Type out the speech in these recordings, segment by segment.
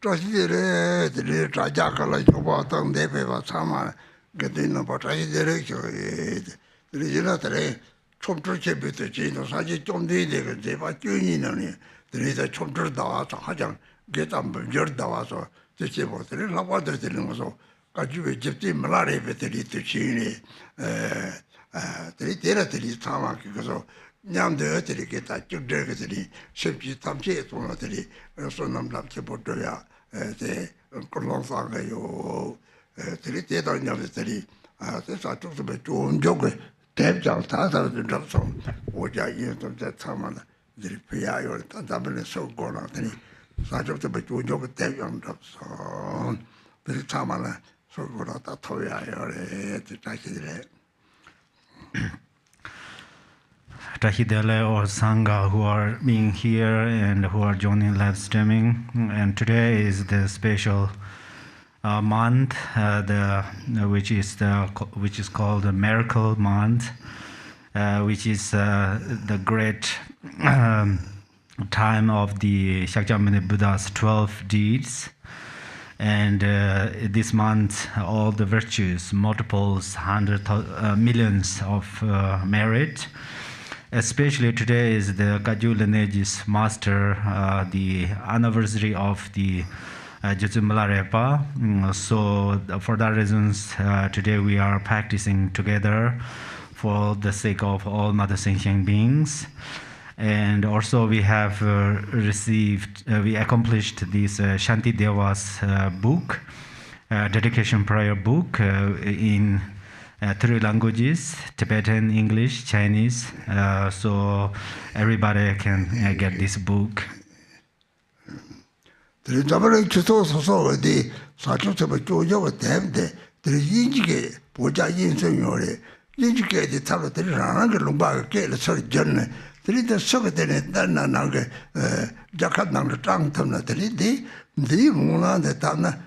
Trashidere, the Trajakala, Yobatam, Deva, Sama, getting about Trashidere, the Reginatare, Chomtroche, Bitachino, Saji Chomdi, they were tuning on it. There is a Chomtr Davas, Hajam, get up, Jerd Davas, or the Chivo, the Lavater, the Limoso, Kaju, Gypsy, Milarepa, the Chini, the Territory Tama, because Nyam the Earthly get at your dirty, Shipji Tamche, one of the Sonam Lapchapotoya, the Kolonsaga, the theatre on the city. This I talked about your own joke, Tab Jal Tata, the drop song, which I used of that summer, the PI or Tantabin so gone out any. So I talked about your joke, Tab on drop song, the Tamala, so good out that Toya or the Taki. Tahidele or Sangha who are being here and who are joining live streaming. And today is the special month, which is called the Miracle Month, which is the great time of the Shakyamuni Buddha's 12 deeds. And this month, all the virtues, multiples, millions of merit. Especially today is the Kagyu lineage's master, the anniversary of the Milarepa. So for that reasons, today we are practicing together for the sake of all Mother Sentient beings. And also we have we accomplished this Shanti Deva's book, dedication prayer book in 3 languages, Tibetan, English, Chinese, so everybody can get this book. The Zambala so the Saturday Jojo them the Yinjike, Poja Yin Senore, Yinjike, the Talo, the Ranga Lumba, sorry, John, the Socket, Nanga, Jakat, the Tangton, the Muna, the Tana.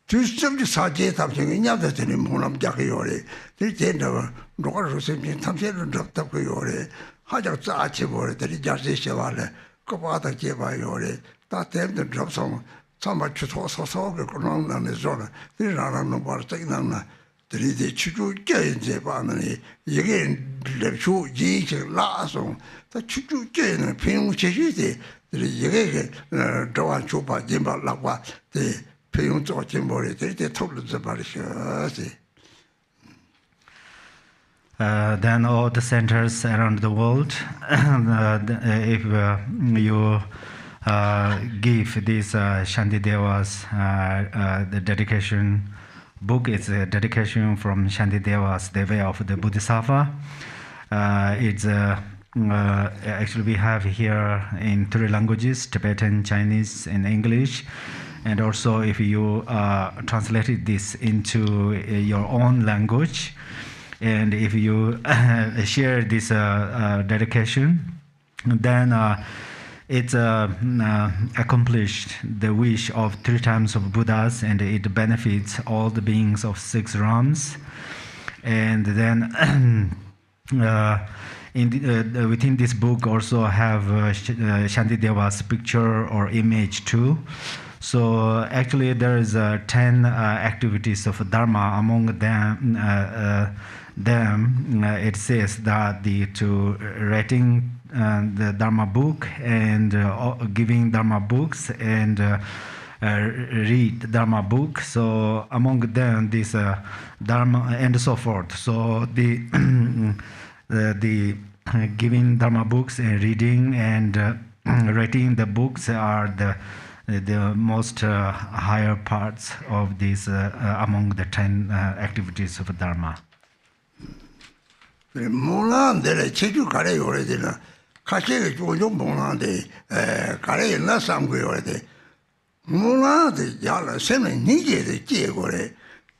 Just some Sajet of Yanga, the Monam Jakiore, the Tender, Roger Simpson, Tamsin, dropped up Yore, Hajak Achibore, the Jazishavale, Kopata Jevayore, that them the drop song, some much so along on the zone, the Rana was taken on the Chuchu Jay Zebanani, again, the Chu Ji last song, the Chuchu Jay and Pin Chishiti, the Yagay, Doan Chupa, Jimba Lapa, the then all the centers around the world, if you give this Shanti Deva's the dedication book, it's a dedication from Shanti Deva's The Way of the Bodhisattva. It's actually we have here in 3 languages, Tibetan, Chinese, and English. And also, if you translated this into your own language, and if you share this dedication, then it's accomplished the wish of 3 times of Buddhas, and it benefits all the beings of 6 realms. And then within this book also have Shanti Deva's picture or image too. So actually there is 10 activities of Dharma. Among them, it says that to writing the Dharma book and giving Dharma books and read Dharma book. So among them this Dharma and so forth. So the giving Dharma books and reading and writing the books are the most higher parts of these among the 10 activities of Dharma. Monlam de Cheju Kare Oredina, Kake Jojo Monlam de Kare Nasam Gore, Monlam de Yala, Semen, Nige de Jegore,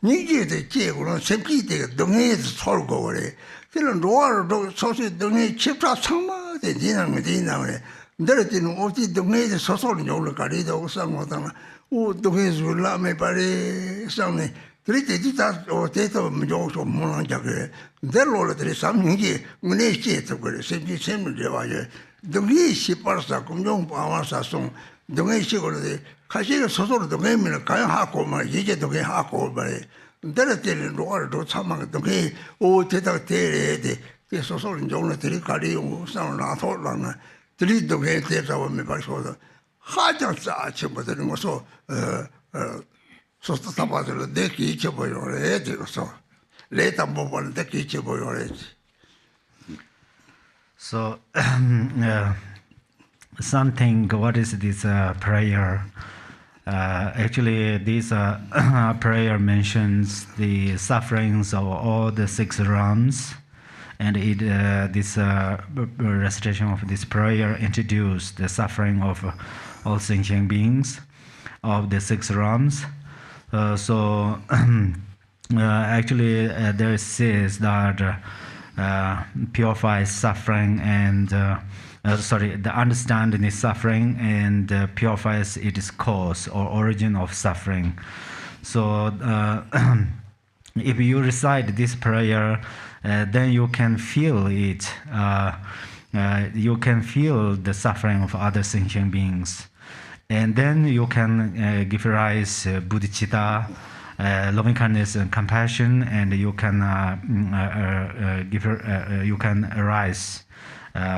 Nige de Jegor, simply the Donate Sorgore, Filan Roar, Sausage Donate Chipra Sama, the Dinah Medina. There is no donate the social Carida or some of them who donate will let me bury some 3 days or data of Major Molan Jagger. There all there is something here when they see it, simply same 등이 시발사 공룡 방화사송 등의 식으로 가시가 소소로 등에면 가야하고 막 이제 등에 하고 말에 내가 때는 로아도 참만 등에 오 대다 대래 그 소소는 종을 들이 가리고 상나 돌라나 들이 등에 대다 보면 봐서 하장사 전부들은 것서 소소 타바들 내기 잊혀 보여래 되고서 레다 못 보는데 잊혀 보여래. So, something, what is this prayer? Actually, this prayer mentions the sufferings of all the 6 realms, and this recitation of this prayer introduced the suffering of all sentient beings of the 6 realms. Actually, there says that purifies suffering and the understanding is suffering and purifies its cause or origin of suffering. So if you recite this prayer, then you can feel it. You can feel the suffering of other sentient beings, and then you can give rise bodhicitta, loving kindness and compassion, and you can you can arise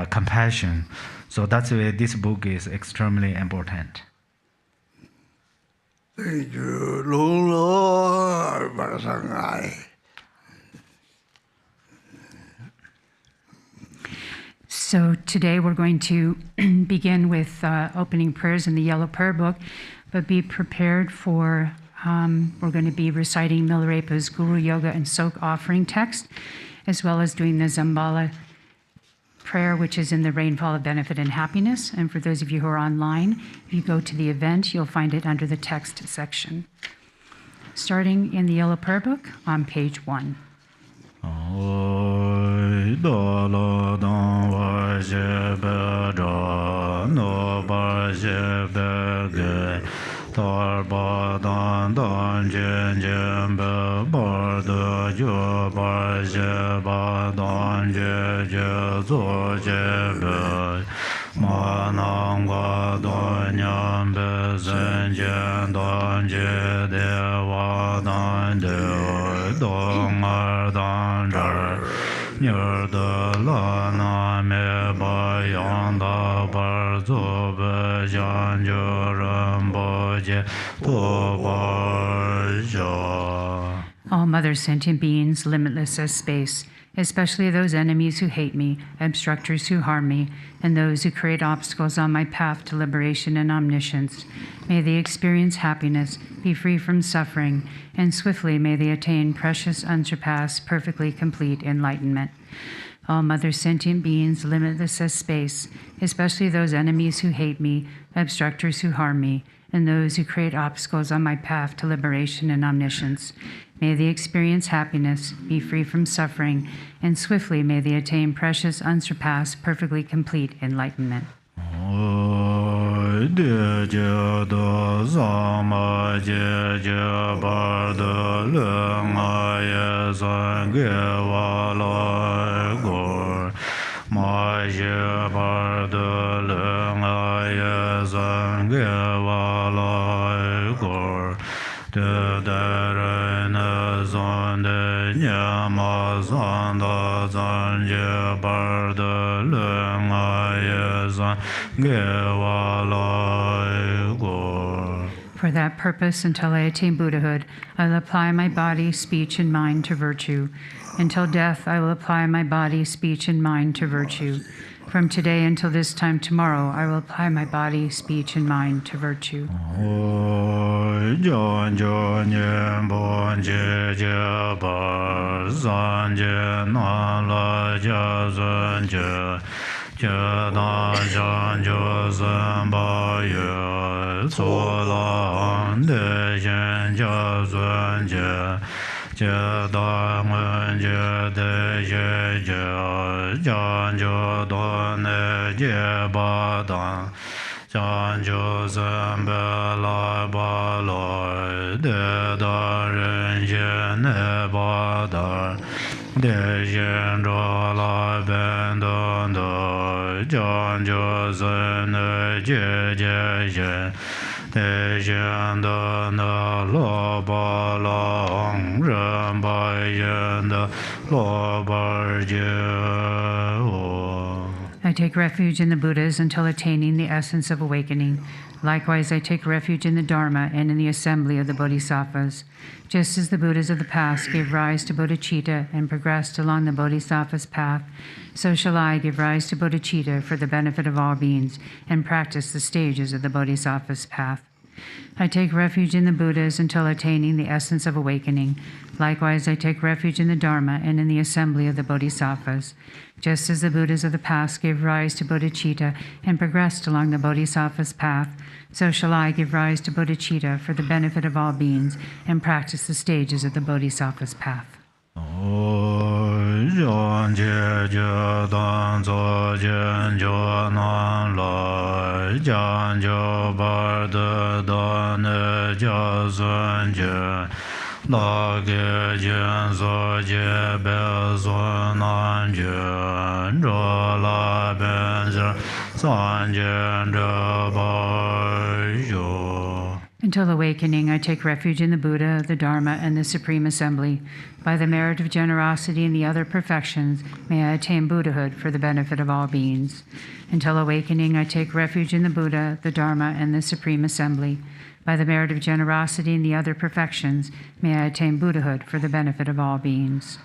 compassion. So that's why this book is extremely important. Thank you, Lord. So today we're going to begin with opening prayers in the Yellow Prayer Book, but be prepared for we're going to be reciting Milarepa's Guru Yoga and Soak offering text, as well as doing the Zambala prayer, which is in the Rainfall of Benefit and Happiness. And for those of you who are online, if you go to the event, you'll find it under the text section. Starting in the Yellow Prayer Book on page 1. Torba dan dan jen jen be bar de jo bar je ba dan je je zo je be ma nang ga dan nyam be zen jen dan je de wa dan de dong ar dan jar nyur de la na me ba yang da bar zo be jan jo ram bo all mother sentient beings, limitless as space, especially those enemies who hate me, obstructors who harm me, and those who create obstacles on my path to liberation and omniscience, may they experience happiness, be free from suffering, and swiftly may they attain precious, unsurpassed, perfectly complete enlightenment. All mother sentient beings, limitless as space, especially those enemies who hate me, obstructors who harm me, and those who create obstacles on my path to liberation and omniscience. May they experience happiness, be free from suffering, and swiftly may they attain precious, unsurpassed, perfectly complete enlightenment. For that purpose, until I attain Buddhahood, I will apply my body, speech, and mind to virtue. Until death, I will apply my body, speech, and mind to virtue. From today until this time tomorrow, I will apply my body, speech, and mind to virtue. I take refuge in the Buddhas until attaining the essence of awakening. Likewise, I take refuge in the Dharma and in the assembly of the Bodhisattvas. Just as the Buddhas of the past gave rise to bodhicitta and progressed along the Bodhisattva's path, so shall I give rise to bodhicitta for the benefit of all beings and practice the stages of the Bodhisattva's path. I take refuge in the Buddhas until attaining the essence of awakening. Likewise, I take refuge in the Dharma and in the assembly of the Bodhisattvas. Just as the Buddhas of the past gave rise to bodhicitta and progressed along the Bodhisattva's path, so shall I give rise to bodhicitta for the benefit of all beings and practice the stages of the Bodhisattva's path. Until awakening, I take refuge in the Buddha, the Dharma, and the Supreme Assembly. By the merit of generosity and the other perfections, may I attain Buddhahood for the benefit of all beings. Until awakening, I take refuge in the Buddha, the Dharma, and the Supreme Assembly. By the merit of generosity and the other perfections, may I attain Buddhahood for the benefit of all beings.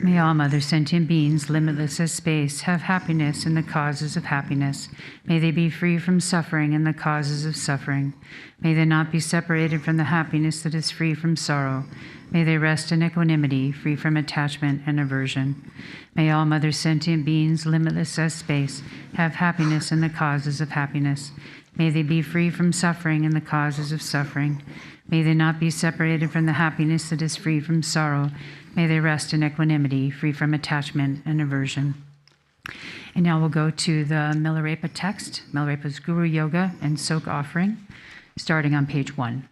May all Mother Sentient Beings, limitless as space, have happiness in the causes of happiness. May they be free from suffering in the causes of suffering. May they not be separated from the happiness that is free from sorrow. May they rest in equanimity, free from attachment and aversion. May all Mother Sentient Beings, limitless as space, have happiness in the causes of happiness. May they be free from suffering in the causes of suffering. May they not be separated from the happiness that is free from sorrow. May they rest in equanimity, free from attachment and aversion. And now we'll go to the Milarepa text, Milarepa's Guru Yoga and Soak Offering, starting on page 1.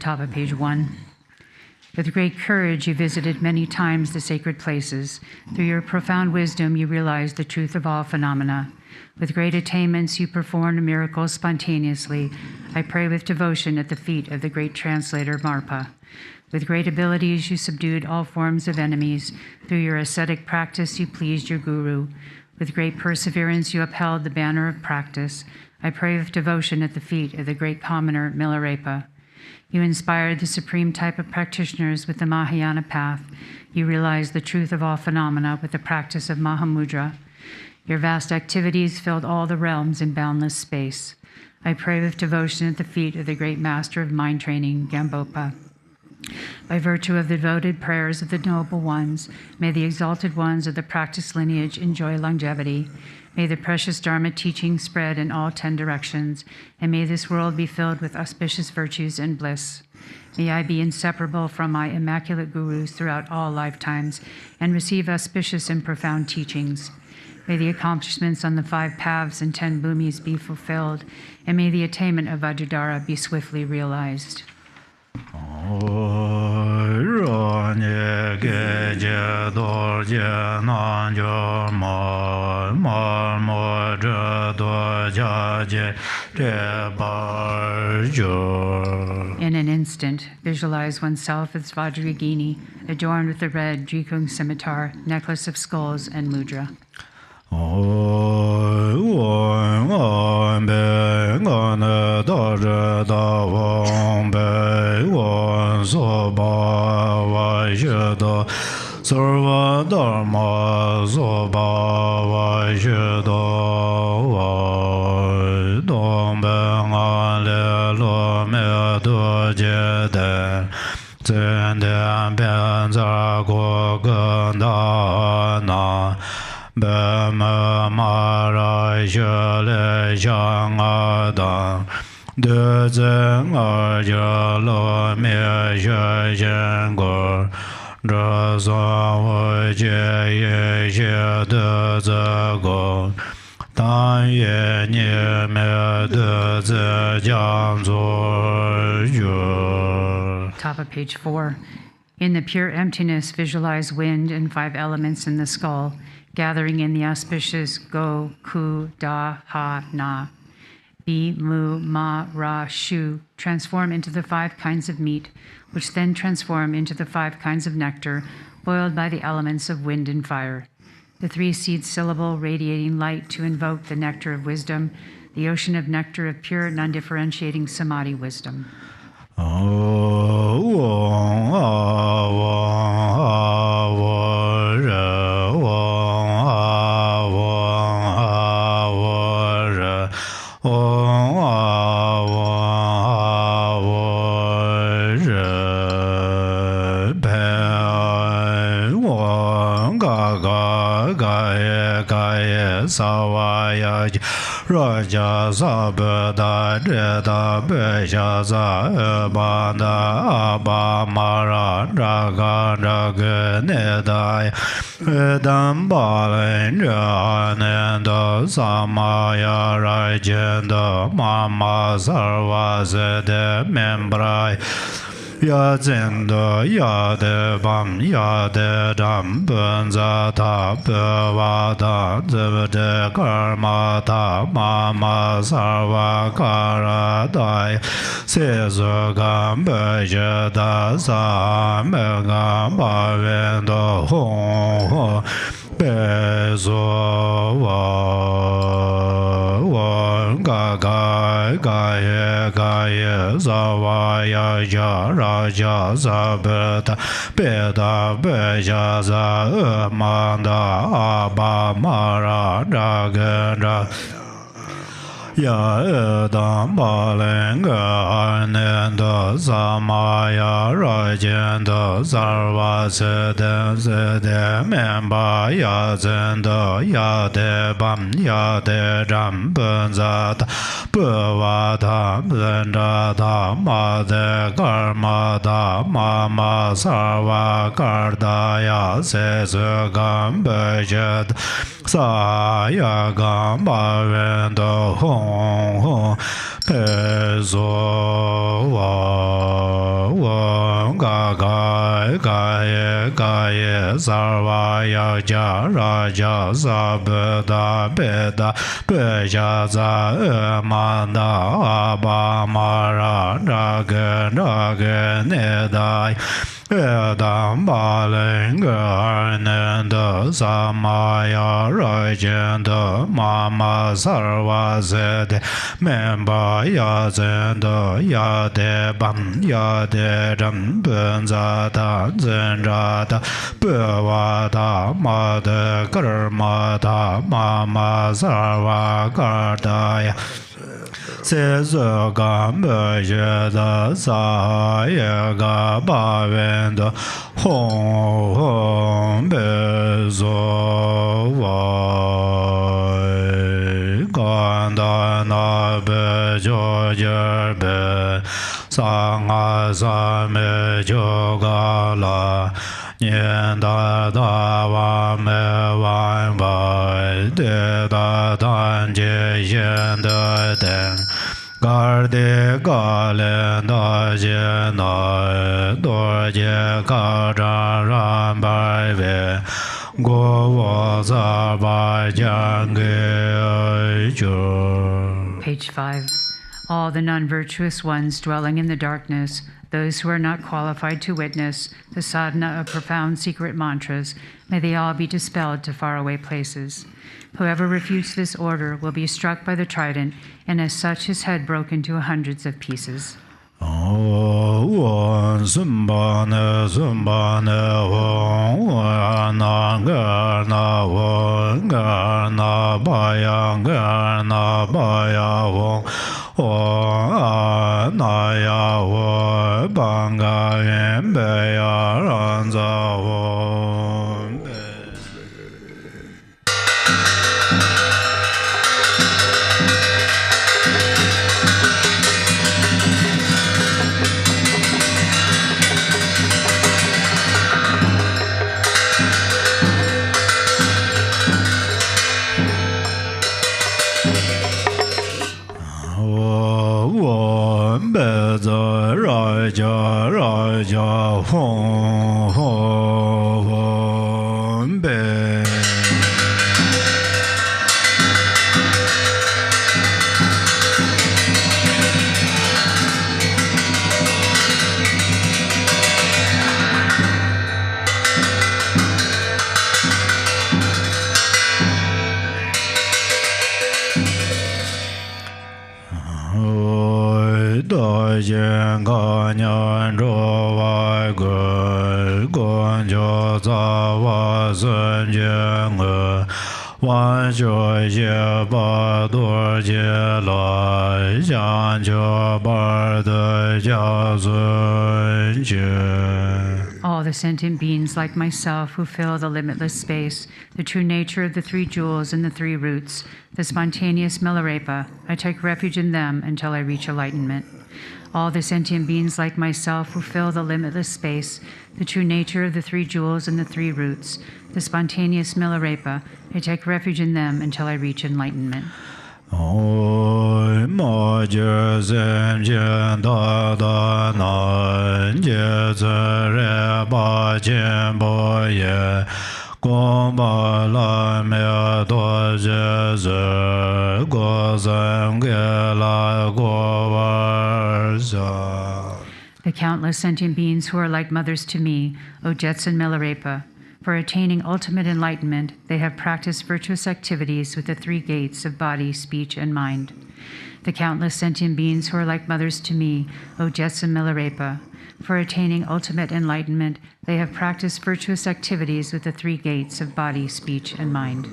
top of page 1. With great courage, you visited many times the sacred places. Through your profound wisdom, you realized the truth of all phenomena. With great attainments, you performed miracles spontaneously. I pray with devotion at the feet of the great translator Marpa. With great abilities, you subdued all forms of enemies. Through your ascetic practice, you pleased your guru. With great perseverance, you upheld the banner of practice. I pray with devotion at the feet of the great commoner Milarepa. You inspired the supreme type of practitioners with the Mahayana path. You realized the truth of all phenomena with the practice of Mahamudra. Your vast activities filled all the realms in boundless space. I pray with devotion at the feet of the great master of mind training, Gambopa. By virtue of the devoted prayers of the noble ones, may the exalted ones of the practice lineage enjoy longevity. May the precious Dharma teaching spread in all 10 directions, and may this world be filled with auspicious virtues and bliss. May I be inseparable from my immaculate gurus throughout all lifetimes, and receive auspicious and profound teachings. May the accomplishments on the 5 paths and 10 bhumis be fulfilled, and may the attainment of Vajradhara be swiftly realized. In an instant, visualize oneself as Vajrayogini, adorned with the red Drikung scimitar, necklace of skulls, and mudra. Sarva Dharma Soba Vaishyado Dombe Ngale Lome Dujede Zenden Benza Gogandana Bema Mara Shale Shangadan Dezeng Arja Lome Shashengur Drasa Vaje Ye Dezago Dan Ye Nye Me Deze Janzor. Top of page 4. In the pure emptiness, visualize wind and 5 elements in the skull, gathering in the auspicious Go, Ku, Da, Ha, Na. Bi, Mu, Ma, Ra, Shu transform into the 5 kinds of meat, which then transform into the 5 kinds of nectar, boiled by the elements of wind and fire. The 3-seed syllable radiating light to invoke the nectar of wisdom, the ocean of nectar of pure, non-differentiating samadhi wisdom. Savaya Raja Sabda Reda Besha Banda Abamara Draga Draganedai Edambalin Janenda Samaya Rajenda Mama Sarvasede Membrai Yazendo Yade Bam Yade Dam Bunza Ta Bavada Zivde Karma Ta Mama Sarva Karadai Sezu Gambe Jada Samega Bavendo Ho Bezo Gaga Gaye Gaye Zavaya Raja Zabeta Beda Beja Za Manda Abba Mara Dragendra Ya Edam Balenga Arnenda Samaya Rajenda Sarva Sede Sede Memba Ya Zenda Ya De Bam Ya De Ram Bunzata Bhavata Zenda Dhamma De Karma Dhamma Ma Sarva Kardaya Sesu Gambajad Saya Gamba Vendo Hom Hong Pe So Wa Ga Ga Ga Ye Sarva Ya Ja Ra Ja Sa Be Da Be Da Be Ja Za Manda Ba Ma Ra Ra Ge Ne Dai Dam Ba Ling Ge Ne De Sa Ma Ya Ra Jen De Ma Ma Sarva Se De Men Ba Ya Zen De Ya De Bam Ya De Ram Ben Za Da Zen Ra Da Be Wa Da Ma De Gar Ma Da Ma Ma Sarva Gar Da Ya Se Se Ga Me Je Da Sa Ye Ga Ba Wen De Hong Hong Be So Wa Ga Da Na Be Jo Je Be Sa Nga Sa Me Jo Ga La Nian Da Da Wa Me Wan Ba De Da Dan Je Yen De Den Gar De Ga Len Da Je Na Do Je Ga Zhan Ran Bai Wei Guo Wo Za Ba Jiang Ge Zhu. Page 5. All the non-virtuous ones dwelling in the darkness, those who are not qualified to witness the sadhana of profound secret mantras, may they all be dispelled to faraway places. Whoever refutes this order will be struck by the trident, and as such his head broken into hundreds of pieces. Zambala Raja Hong Be Yen Ga Nyan Zhuo Wai Gu Guan Jiu Za Wa Sun Jian Ge Wan Shui Jie Ba Du Jie Lai Jian Jiu Ba De Jia Sun Jie. All the sentient beings like myself who fill the limitless space, the true nature of the three jewels and the three roots, the spontaneous Milarepa, I take refuge in them until I reach enlightenment. All the sentient beings like myself who fill the limitless space, the true nature of the three jewels and the three roots, the spontaneous Milarepa, I take refuge in them until I reach enlightenment. Ma Je Zhen Jian Da Da Nan Jie Zi Re Ba Jian Bo Ye Gong Ba La Me Do Jie Zi Guo Zhen Ge La Guo Wa Zha. The countless sentient beings who are like mothers to me, O Jetsun Milarepa, for attaining ultimate enlightenment, they have practiced virtuous activities with the three gates of body, speech, and mind. The countless sentient beings who are like mothers to me, O Jetsun Milarepa, for attaining ultimate enlightenment, they have practiced virtuous activities with the three gates of body, speech, and mind.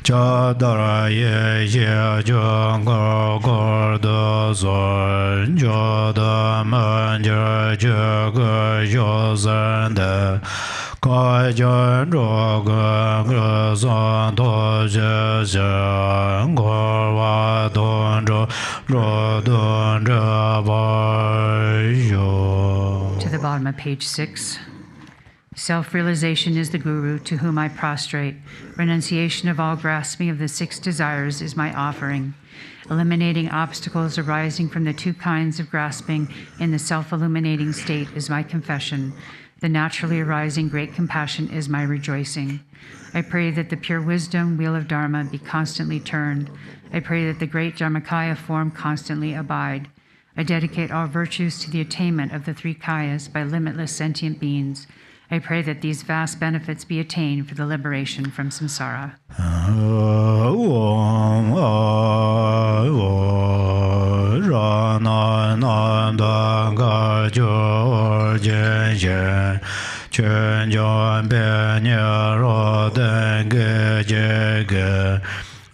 Chadara ye ye jangor gordo zor joda manja jaga jozanda kajan roga grazan doja jangor donjo rodon jabayo. To the bottom of page 6. Self-realization is the Guru to whom I prostrate. Renunciation of all grasping of the 6 desires is my offering. Eliminating obstacles arising from the 2 kinds of grasping in the self-illuminating state is my confession. The naturally arising great compassion is my rejoicing. I pray that the pure wisdom wheel of Dharma be constantly turned. I pray that the great Dharmakaya form constantly abide. I dedicate all virtues to the attainment of the 3 kayas by limitless sentient beings. I pray that these vast benefits be attained for the liberation from samsara.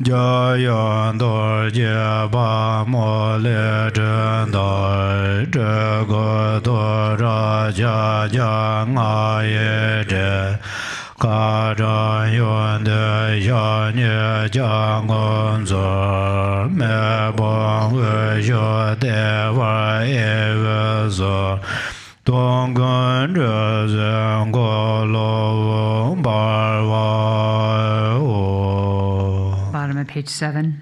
Jayan dorje ba mo le zhen dai zhe ge do ra jia jia nga ye zhe ka zhan yuan de xia nie jiang gong zi me bong wei xue de wa ye wei zi dong gen zhe zhen guo lo wong bar wa Bottom of page 7.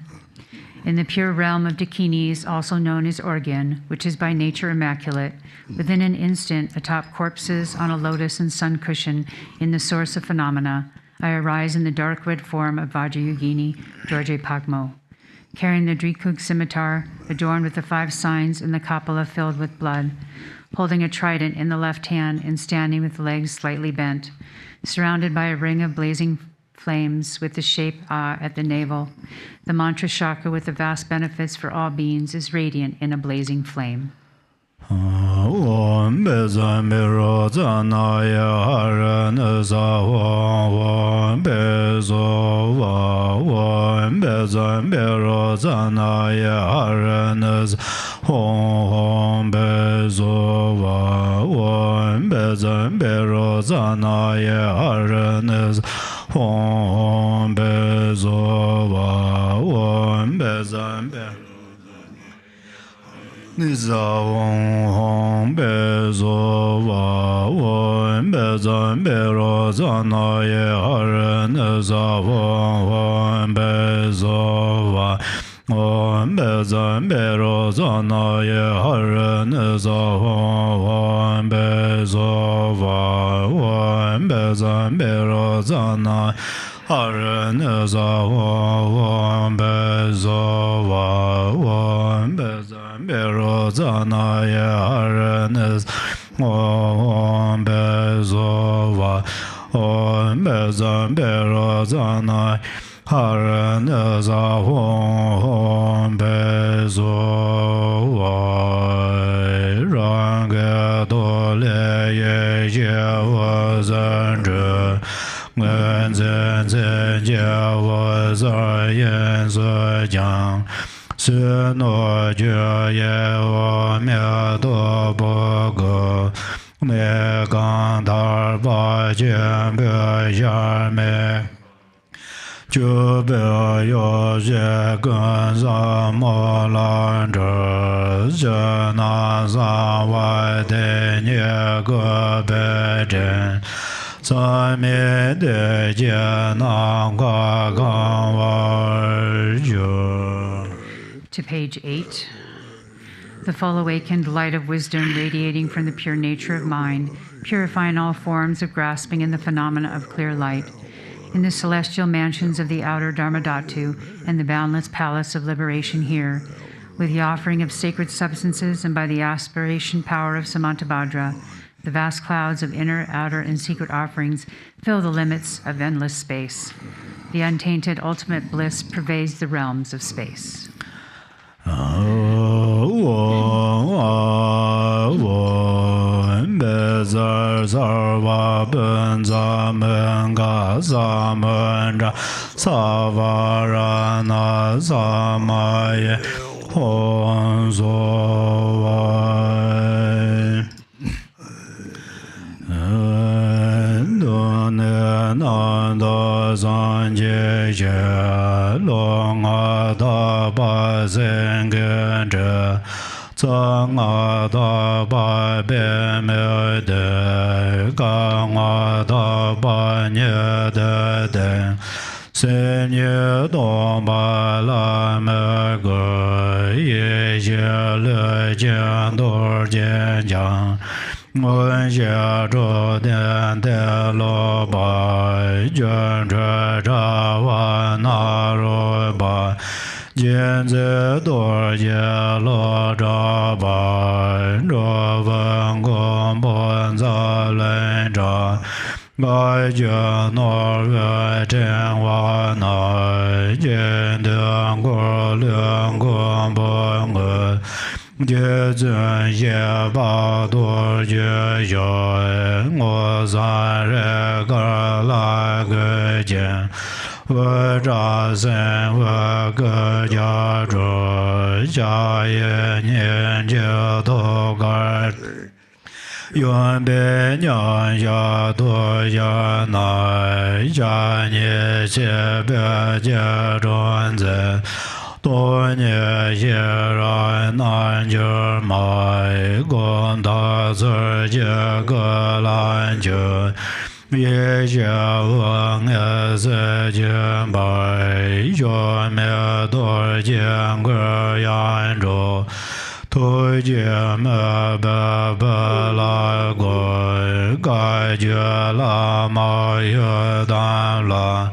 In the pure realm of Dakinis, also known as Organ, which is by nature immaculate, within an instant, atop corpses on a lotus and sun cushion in the source of phenomena, I arise in the dark red form of Vajrayogini, Dorje Pagmo. Carrying the Drikug scimitar, adorned with the 5 signs and the kapala filled with blood, holding a trident in the left hand and standing with legs slightly bent, surrounded by a ring of blazing flames with the shape at the navel. The mantra shaka with the vast benefits for all beings is radiant in a blazing flame. Niza wong bezo wa wong bezan bero zana ye haren niza wong bezo wa wong bezan bero zana ye haren niza wong bezo wa wong bezan bero zana haren niza wong bezo wa wong bezan bero zana ye haren Om bezo va Om bezan bero zana haren za Om bezo va rang do le ye ye wa zan zhe ngen zhen zhen jie wa zai yan zhe jiang 是诺觉耶我灭多波格灭刚达巴见别下灭就别有些跟上莫兰者这那上外的那个别真 在灭的艰难刚刚玩就 To page 8. The full awakened light of wisdom radiating from the pure nature of mind, purifying all forms of grasping in the phenomena of clear light. In the celestial mansions of the outer Dharmadhatu and the boundless palace of liberation here, with the offering of sacred substances and by the aspiration power of Samantabhadra, the vast clouds of inner, outer, and secret offerings fill the limits of endless space. The untainted ultimate bliss pervades the realms of space. Savarana Samaye Honzovai Nanda Sanje Longa Da Ba Zengge Zanga Da Ba Be Me De Ganga Da Ba Nye De De Seigneur Dom Ba La Me Ge Ye Je Le Jian Dor Jian Jiang Wen Xia Zhou Dian De Lo Ba Juan Zhe Zha Wan Na Ru Ba Jian Zi Dor Jie Lo Zha Ba Zhou Wen Gong Bon Za Len Zha Gai Jie Nor Yue Chen Wa Na Jian Dian Gu Liang Gong Bon Ge Jie Zun Xie Ba Dor Jie Xiao Ngo San Re Ge La Ge Jian Wei Zha Sen Wei Ge Jia Zhu Jia Ye Nian Jie To Ge Yuan Bei Nian Xia Tu Xia Nai Xia Ni Xie Bei Jie Zhuan Zi多年些人南京买广大自己个篮球，也些我也是金牌，全面多见个演出。推荐me be be la goi gai je la ma ye dan la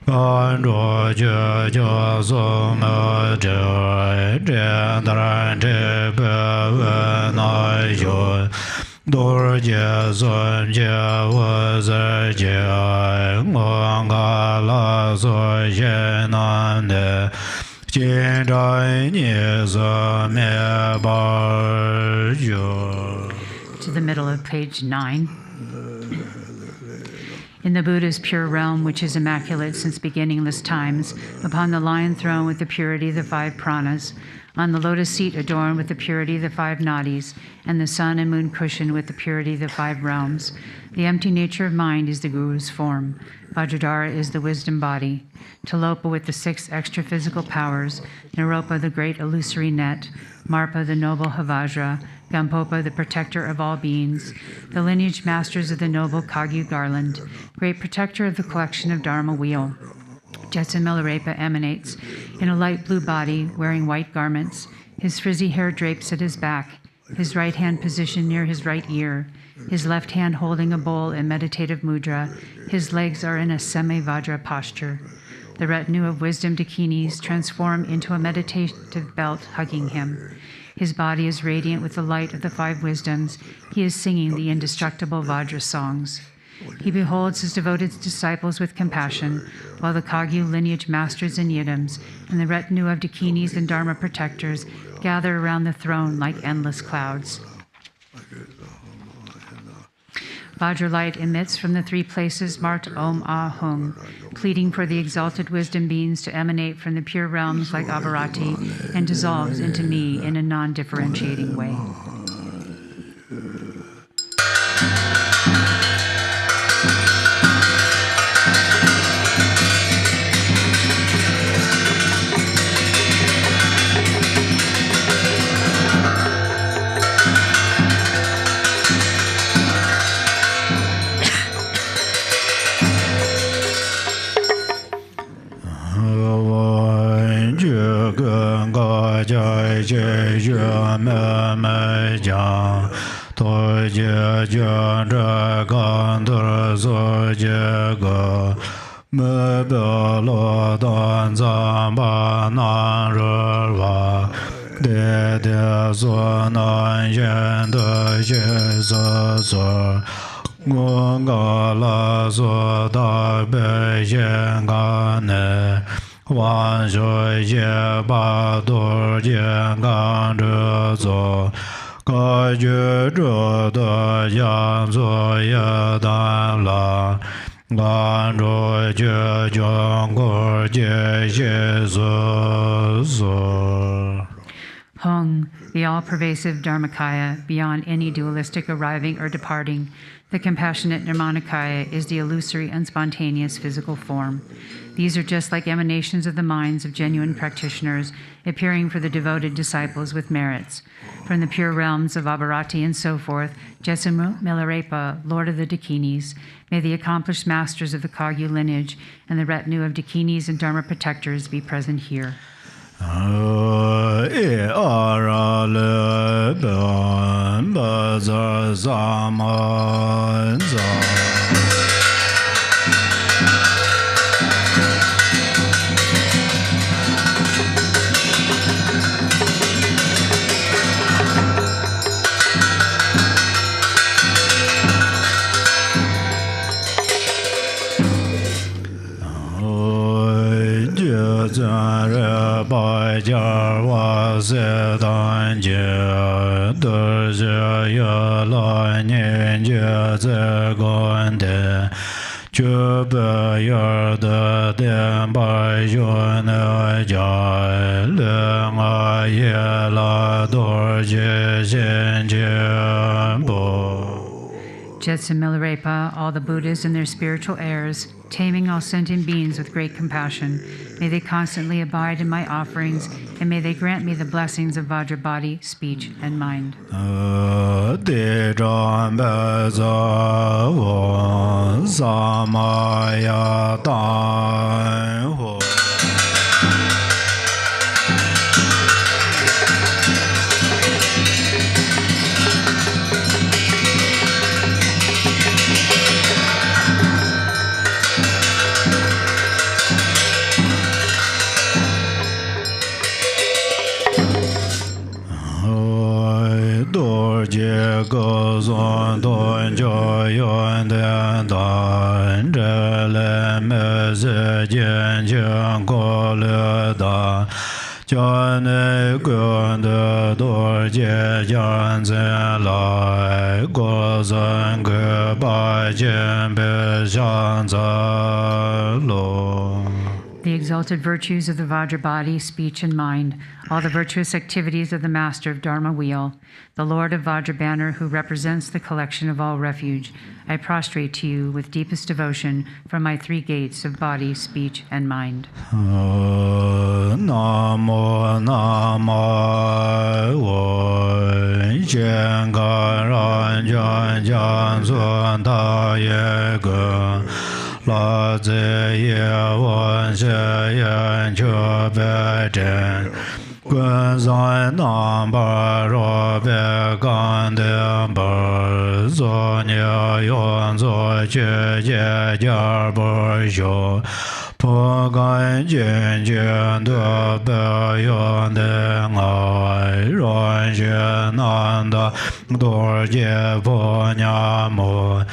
an zhuo jie jie su me zhe zhe dan zhe be we nai xiu dor jie sun jie wu zi jie ngo ga la su xie nan de jin zhai ni zi me ba yu. To the middle of page 9. In the Buddha's pure realm, which is immaculate since beginningless times, upon the lion throne with the purity of the 5 pranas, on the lotus seat adorned with the purity of the 5 nadis, and the sun and moon cushion with the purity of the 5 realms, the empty nature of mind is the Guru's form. Vajradhara is the wisdom body. Tilopa with the 6 extra physical powers, Naropa the great illusory net, Marpa the noble Havajra, Gampopa the protector of all beings, the lineage masters of the noble Kagyu garland, great protector of the collection of Dharma wheel. Jetsun Milarepa emanates in a light blue body, wearing white garments. His frizzy hair drapes at his back, his right hand positioned near his right ear, his left hand holding a bowl in meditative mudra. His legs are in a semi-vajra posture. The retinue of wisdom dakinis transform into a meditative belt hugging him. His body is radiant with the light of the 5 wisdoms. He is singing the indestructible Vajra songs. He beholds his devoted disciples with compassion, while the Kagyu lineage masters and yidams and the retinue of dakinis and dharma protectors gather around the throne like endless clouds. Vajra light emits from the 3 places marked Om Ah Hum, pleading for the exalted wisdom beings to emanate from the pure realms like Avarati, and dissolves into me in a non-differentiating way. me be lo dan Zambala nan re wa de de so nan yen de je so so ngo ga la so da be yen ga ne wan shui ye ba do yen ga de zo ga ju zhe de yang zo ye dan la Gandro je jongor je Jesus. Hung, the all-pervasive Dharmakaya, beyond any dualistic arriving or departing, the compassionate Nirmanakaya is the illusory, unspontaneous physical form. These are just like emanations of the minds of genuine practitioners, appearing for the devoted disciples with merits. From the pure realms of Abharati and so forth, Jesu Milarepa, Lord of the Dakinis, may the accomplished masters of the Kagyu lineage and the retinue of Dakinis and Dharma protectors be present here. Jetsun Milarepa, all the Buddhas and their spiritual heirs, taming all sentient beings with great compassion, may they constantly abide in my offerings, and may they grant me the blessings of Vajra body, speech, and mind. The exalted virtues of the Vajra body, speech, and mind, all the virtuous activities of the Master of Dharma Wheel, the Lord of Vajra Banner who represents the collection of all refuge, I prostrate to you with deepest devotion from my three gates of body, speech, and mind. Namo Namo Jengaran Jan Jan Sun Ta Ye Gun La Zi Ye Wan She Yan Chu Be Zhen Kunzang Monlam Be Gan Den Bar Zo Nye Yon Zo Che Jie Jar Bo Xiu Po Gan Jin Jin De Be Yon De Ngai Ran Xue Nan Da Dor Jie Po Nya Mo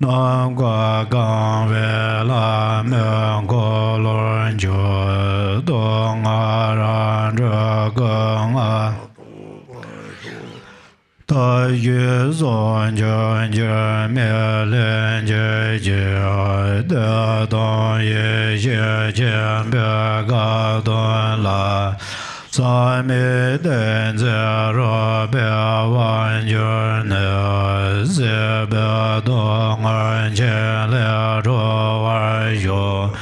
Nam Gua Gang Wei La Meng Ko Lorn Ju Dong A Ran Zhe Geng A Da Yu Zong Jun Jun Mi Lin Ji Ji De Dong Yi Xie Qian Be Ga Dun La Sa Mi Den Zi Ro Be Wan Jun Ne Zi Be Dong An Qian Le Zhuo War Yu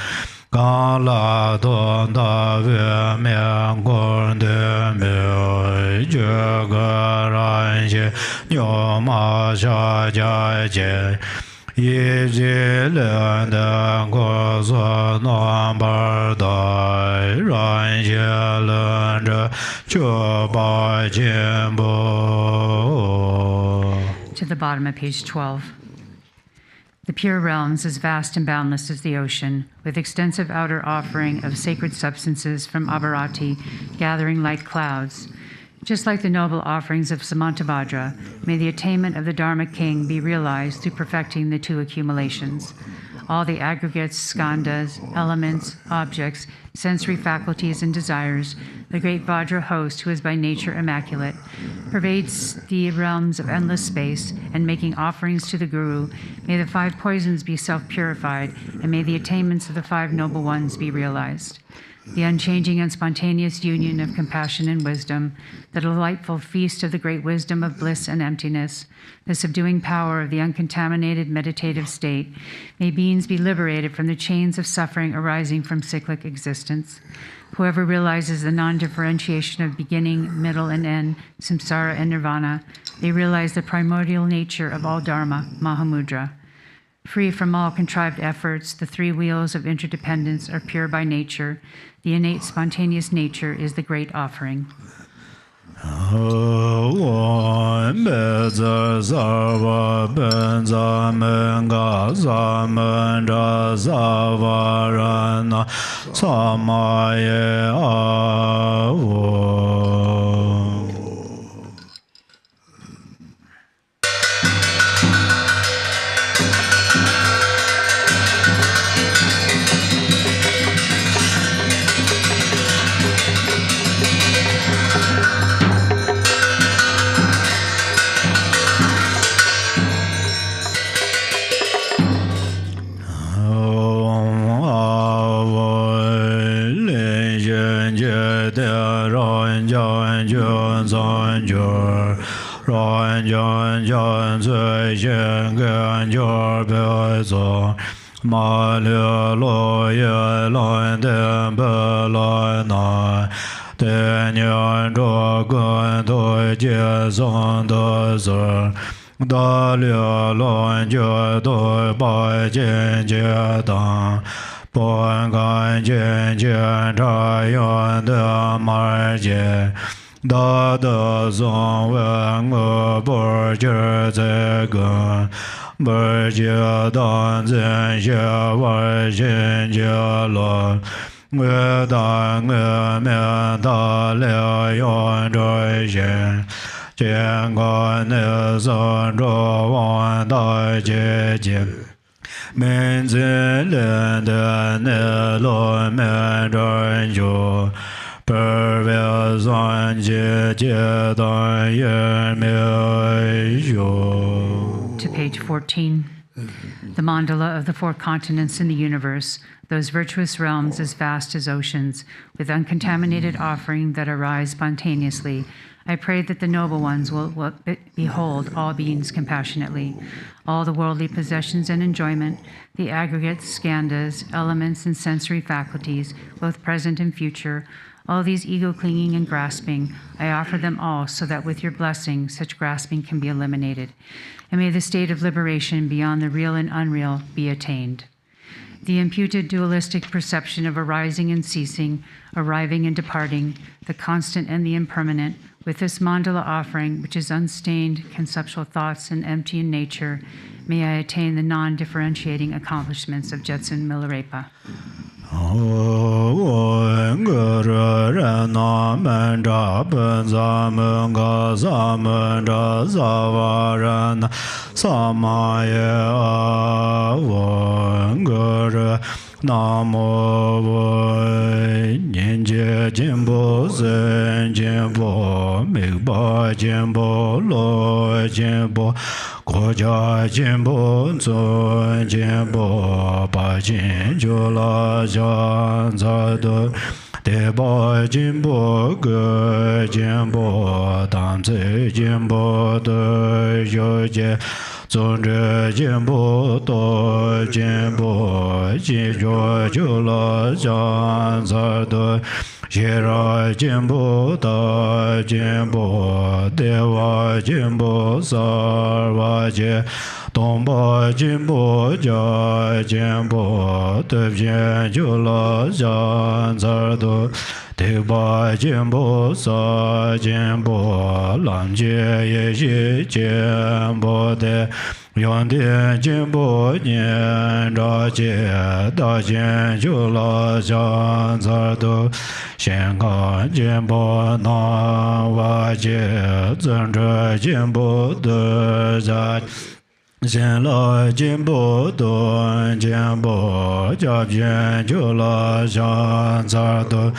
Gang La Dong Da Wei Mian Gong De Mi Jue Ge Ran Xie Niu Ma Xia Jia Jie Yi Ji Lin Den Gu Su Nan Bar Dai Ran Xie Lin Zhe Chu Bai Jin Bu. To the bottom of page 12. The pure realms, as vast and boundless as the ocean, with extensive outer offering of sacred substances from Abharati, gathering like clouds. Just like the noble offerings of Samantabhadra, may the attainment of the Dharma King be realized through perfecting the two accumulations. all the aggregates, skandhas, elements, objects, sensory faculties, and desires, the great Vajra host, who is by nature immaculate, pervades the realms of endless space, and making offerings to the Guru, may the 5 poisons be self-purified, and may the attainments of the 5 noble ones be realized. The unchanging and spontaneous union of compassion and wisdom, the delightful feast of the great wisdom of bliss and emptiness, the subduing power of the uncontaminated meditative state, may beings be liberated from the chains of suffering arising from cyclic existence. Whoever realizes the non-differentiation of beginning, middle, and end, samsara and nirvana, they realize the primordial nature of all dharma, Mahamudra. Free from all contrived efforts, the 3 wheels of interdependence are pure by nature. The innate spontaneous nature is the great offering. To page 14. The mandala of the 4 continents in the universe, those virtuous realms as vast as oceans, with uncontaminated offering that arise spontaneously, I pray that the noble ones will behold all beings compassionately, all the worldly possessions and enjoyment, the aggregates, skandhas, elements, and sensory faculties, both present and future, all these ego-clinging and grasping, I offer them all so that with your blessing, such grasping can be eliminated. And may the state of liberation beyond the real and unreal be attained. The imputed dualistic perception of arising and ceasing, arriving and departing, the constant and the impermanent, with this mandala offering, which is unstained conceptual thoughts and empty in nature, may I attain the non-differentiating accomplishments of Jetsun Milarepa. Namo Ninja Jimbo Zen Jimbo Migba Jimbo Lo Jimbo Koja Jimbo Zon Jimbo Pajin Jula Jan Zado Deba Jimbo Ge Jimbo Danze Jimbo De Joje Zondre Jimbo To Jimbo Jijo Jula Jan Zado Shira Jimbo Ta Jimbo Deva Jimbo Sarvaje Tomba Jimbo Ja Jimbo Tevjen Jula Jan Zardo Deva Jimbo Sa Jimbo Lamje Ye Jimbo De Yonde Jimbo Nyen Raje Dajen Jula Jan Zardo Shenga Jimbo Na Vaje Zendra Jimbo De Zaj Jen la jimbo do jimbo job jen jula jan zardo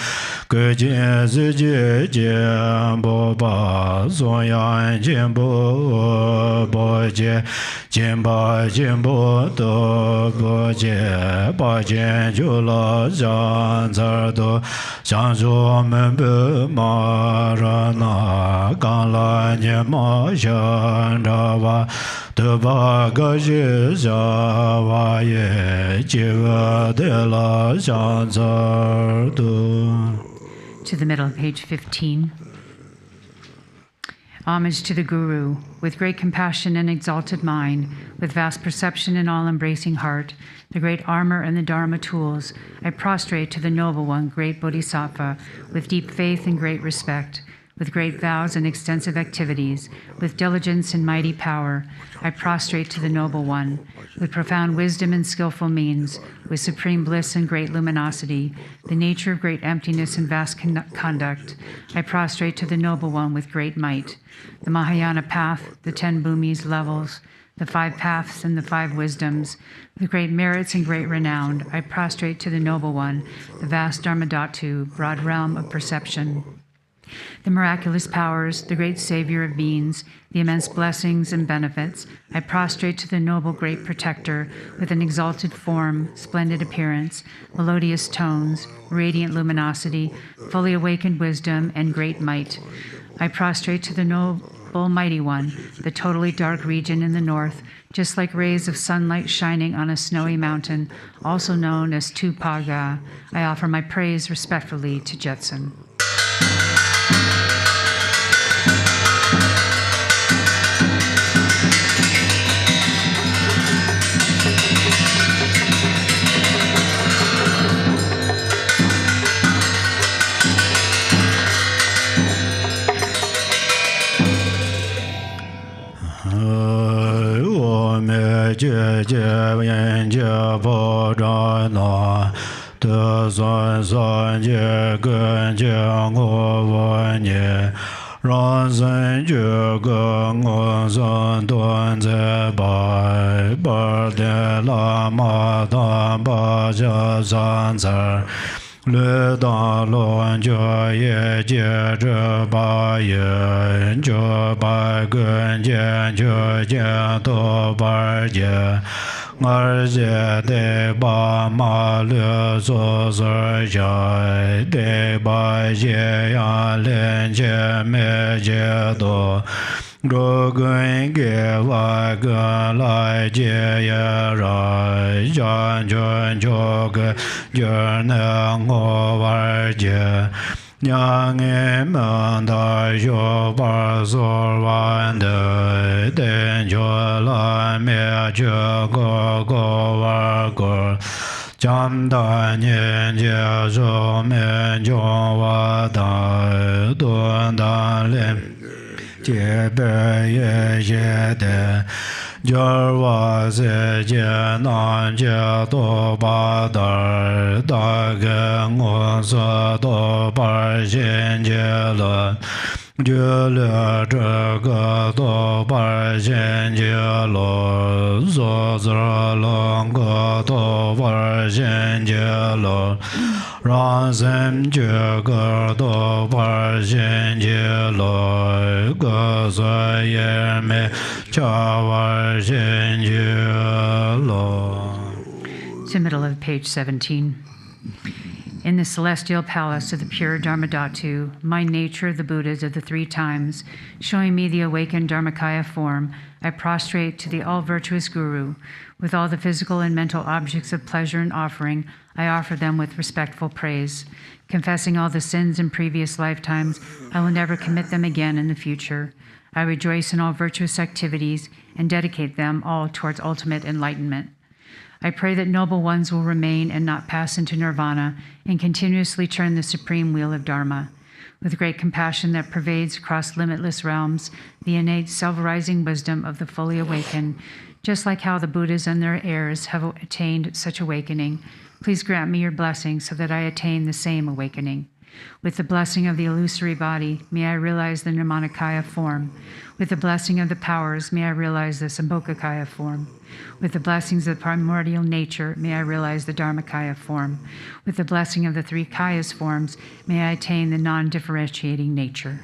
gujin ziji jimbo ba zoyan jimbo boje jimba jimbo do boje ba jen jula jan zardo jan zo membe marana kan la nyema jan rava Deva gaji java ye jiva de la janzardu. To the middle of page 15. Homage to the Guru, with great compassion and exalted mind, with vast perception and all-embracing heart, the great armor and the Dharma tools, I prostrate to the Noble One, great Bodhisattva, with deep faith and great respect, with great vows and extensive activities, with diligence and mighty power, I prostrate to the Noble One, with profound wisdom and skillful means, with supreme bliss and great luminosity, the nature of great emptiness and vast conduct, I prostrate to the Noble One with great might, the Mahayana path, the 10 bhumis levels, the 5 paths and the 5 wisdoms, with great merits and great renown, I prostrate to the Noble One, the vast Dharmadhatu, broad realm of perception. The miraculous powers, the great Savior of beings, the immense blessings and benefits, I prostrate to the noble great protector with an exalted form, splendid appearance, melodious tones, radiant luminosity, fully awakened wisdom, and great might. I prostrate to the noble mighty one, the totally dark region in the north, just like rays of sunlight shining on a snowy mountain, also known as Tupaga. I offer my praise respectfully to Jetsun. Je yen je bo zha na de san san je gen je ngo wen ye ran san je ge ngo san duan ze bai bar de la ma dan ba ja san zer le da luan jia ye jie zhe ba ye zhe ba gen jian zhe jian do ba jie ngar jie de ba ma le so zer jia de ba jie yan lian jie me jie do Ro gun ge wa gun lai jie ye rai jan jun jo ge jun ne ngo war jie Nyang e man da jo bar so wan de den jo la me jo go go war go Jam da nian jie zhou men zhong wa da duan da lin jie bei ye ye de jar wa ze jie nan jie do ba da da ge ngo sa do ba xian jie le jie le zhe ge do ba xian jie lo zo zi long ge do ba xian jie lo ran zhen jie ge do ba xian jie lo ge zui ye me cha wa xian jie lo. To middle of page 17. In the celestial palace of the pure Dharmadhatu, my nature, the Buddhas of the 3 times, showing me the awakened Dharmakaya form, I prostrate to the all-virtuous Guru. With all the physical and mental objects of pleasure and offering, I offer them with respectful praise. Confessing all the sins in previous lifetimes, I will never commit them again in the future. I rejoice in all virtuous activities and dedicate them all towards ultimate enlightenment. I pray that noble ones will remain and not pass into nirvana and continuously turn the supreme wheel of Dharma. With great compassion that pervades across limitless realms, the innate self-rising wisdom of the fully awakened, just like how the Buddhas and their heirs have attained such awakening, please grant me your blessing so that I attain the same awakening. With the blessing of the illusory body, may I realize the Nirmanakaya form. With the blessing of the powers, may I realize the Sambhogakaya form. With the blessings of primordial nature, may I realize the Dharmakaya form. With the blessing of the three Kayas forms, may I attain the non-differentiating nature.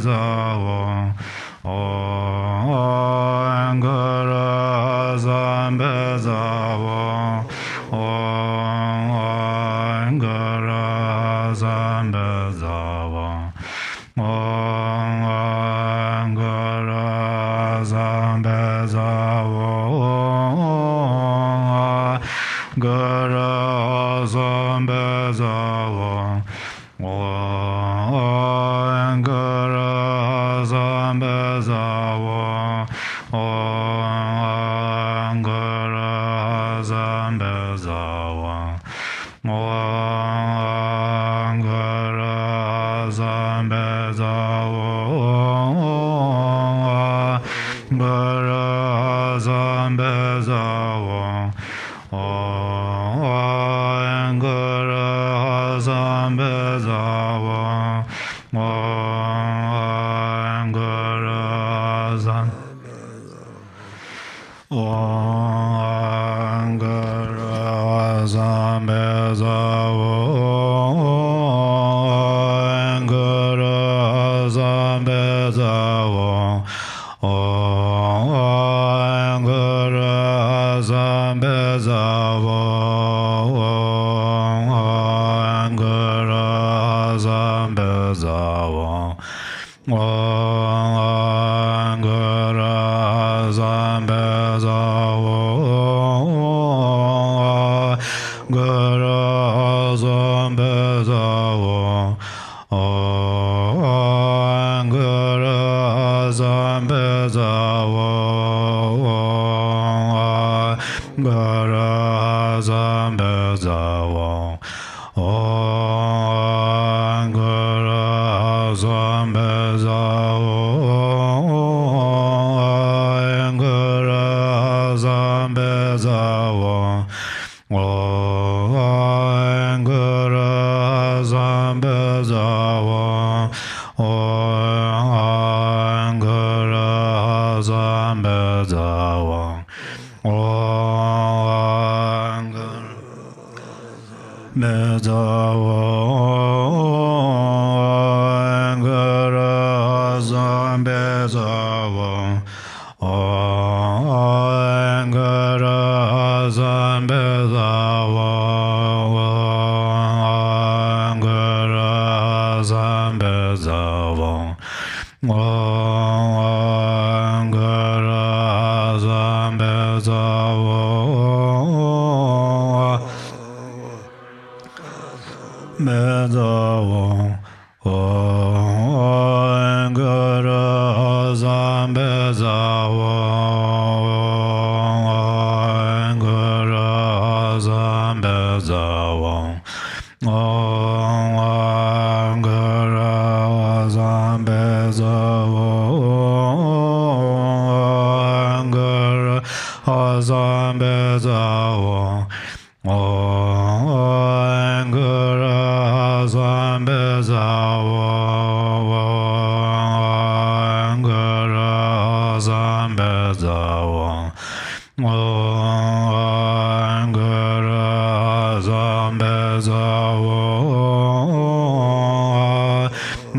Zambala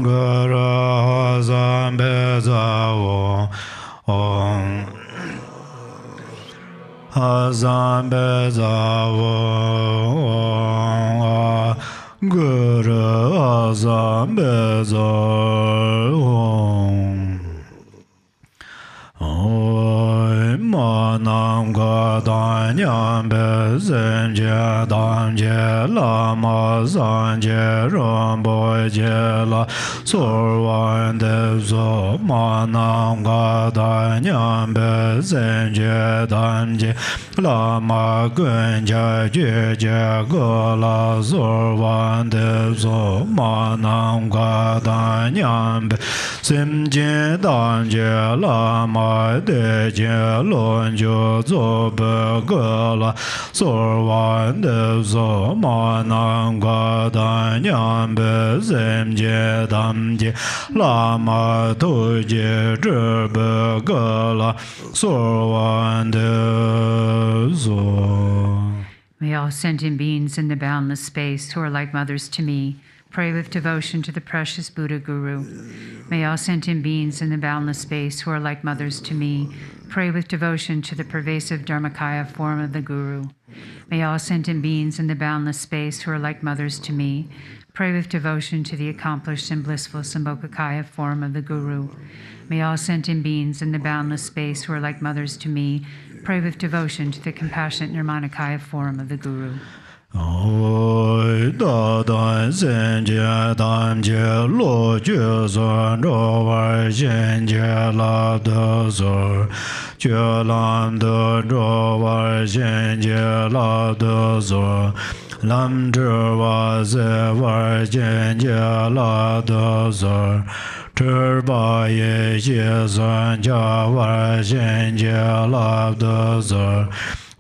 Guru Zambala Zambala Guru Zambala Manam Gadanyam Bezenje Damje Lama Zanje Rinpoche La Sorwan Devzo Manam Gadanyam Bezenje Damje Lama Gunja Jeje Gola Sorwan Devzo Manam Gadanyam Bezenje Damje Lama Deje Lonjo Zobe Gola Sorwan Devzo Manam Gadanyam Bezemje Damje Lama Tuje Zebe Gola Sorwan Devzo. May all sentient beings in the boundless space who are like mothers to me pray with devotion to the precious Buddha Guru. May all sentient beings in the boundless space who are like mothers to me pray with devotion to the pervasive Dharmakaya form of the Guru. May all sentient beings in the boundless space who are like mothers to me pray with devotion to the accomplished and blissful Sambhogakaya form of the Guru. May all sentient beings in the boundless space who are like mothers to me pray with devotion to the compassionate Nirmanakaya form of the Guru. Oi da dan sen je dam je lo je zon ro wa shen je la de zor je lam de ro wa shen je la de zor lam zhe wa ze wa shen je la de zor zhe ba ye xie zan jia wa shen je la de zor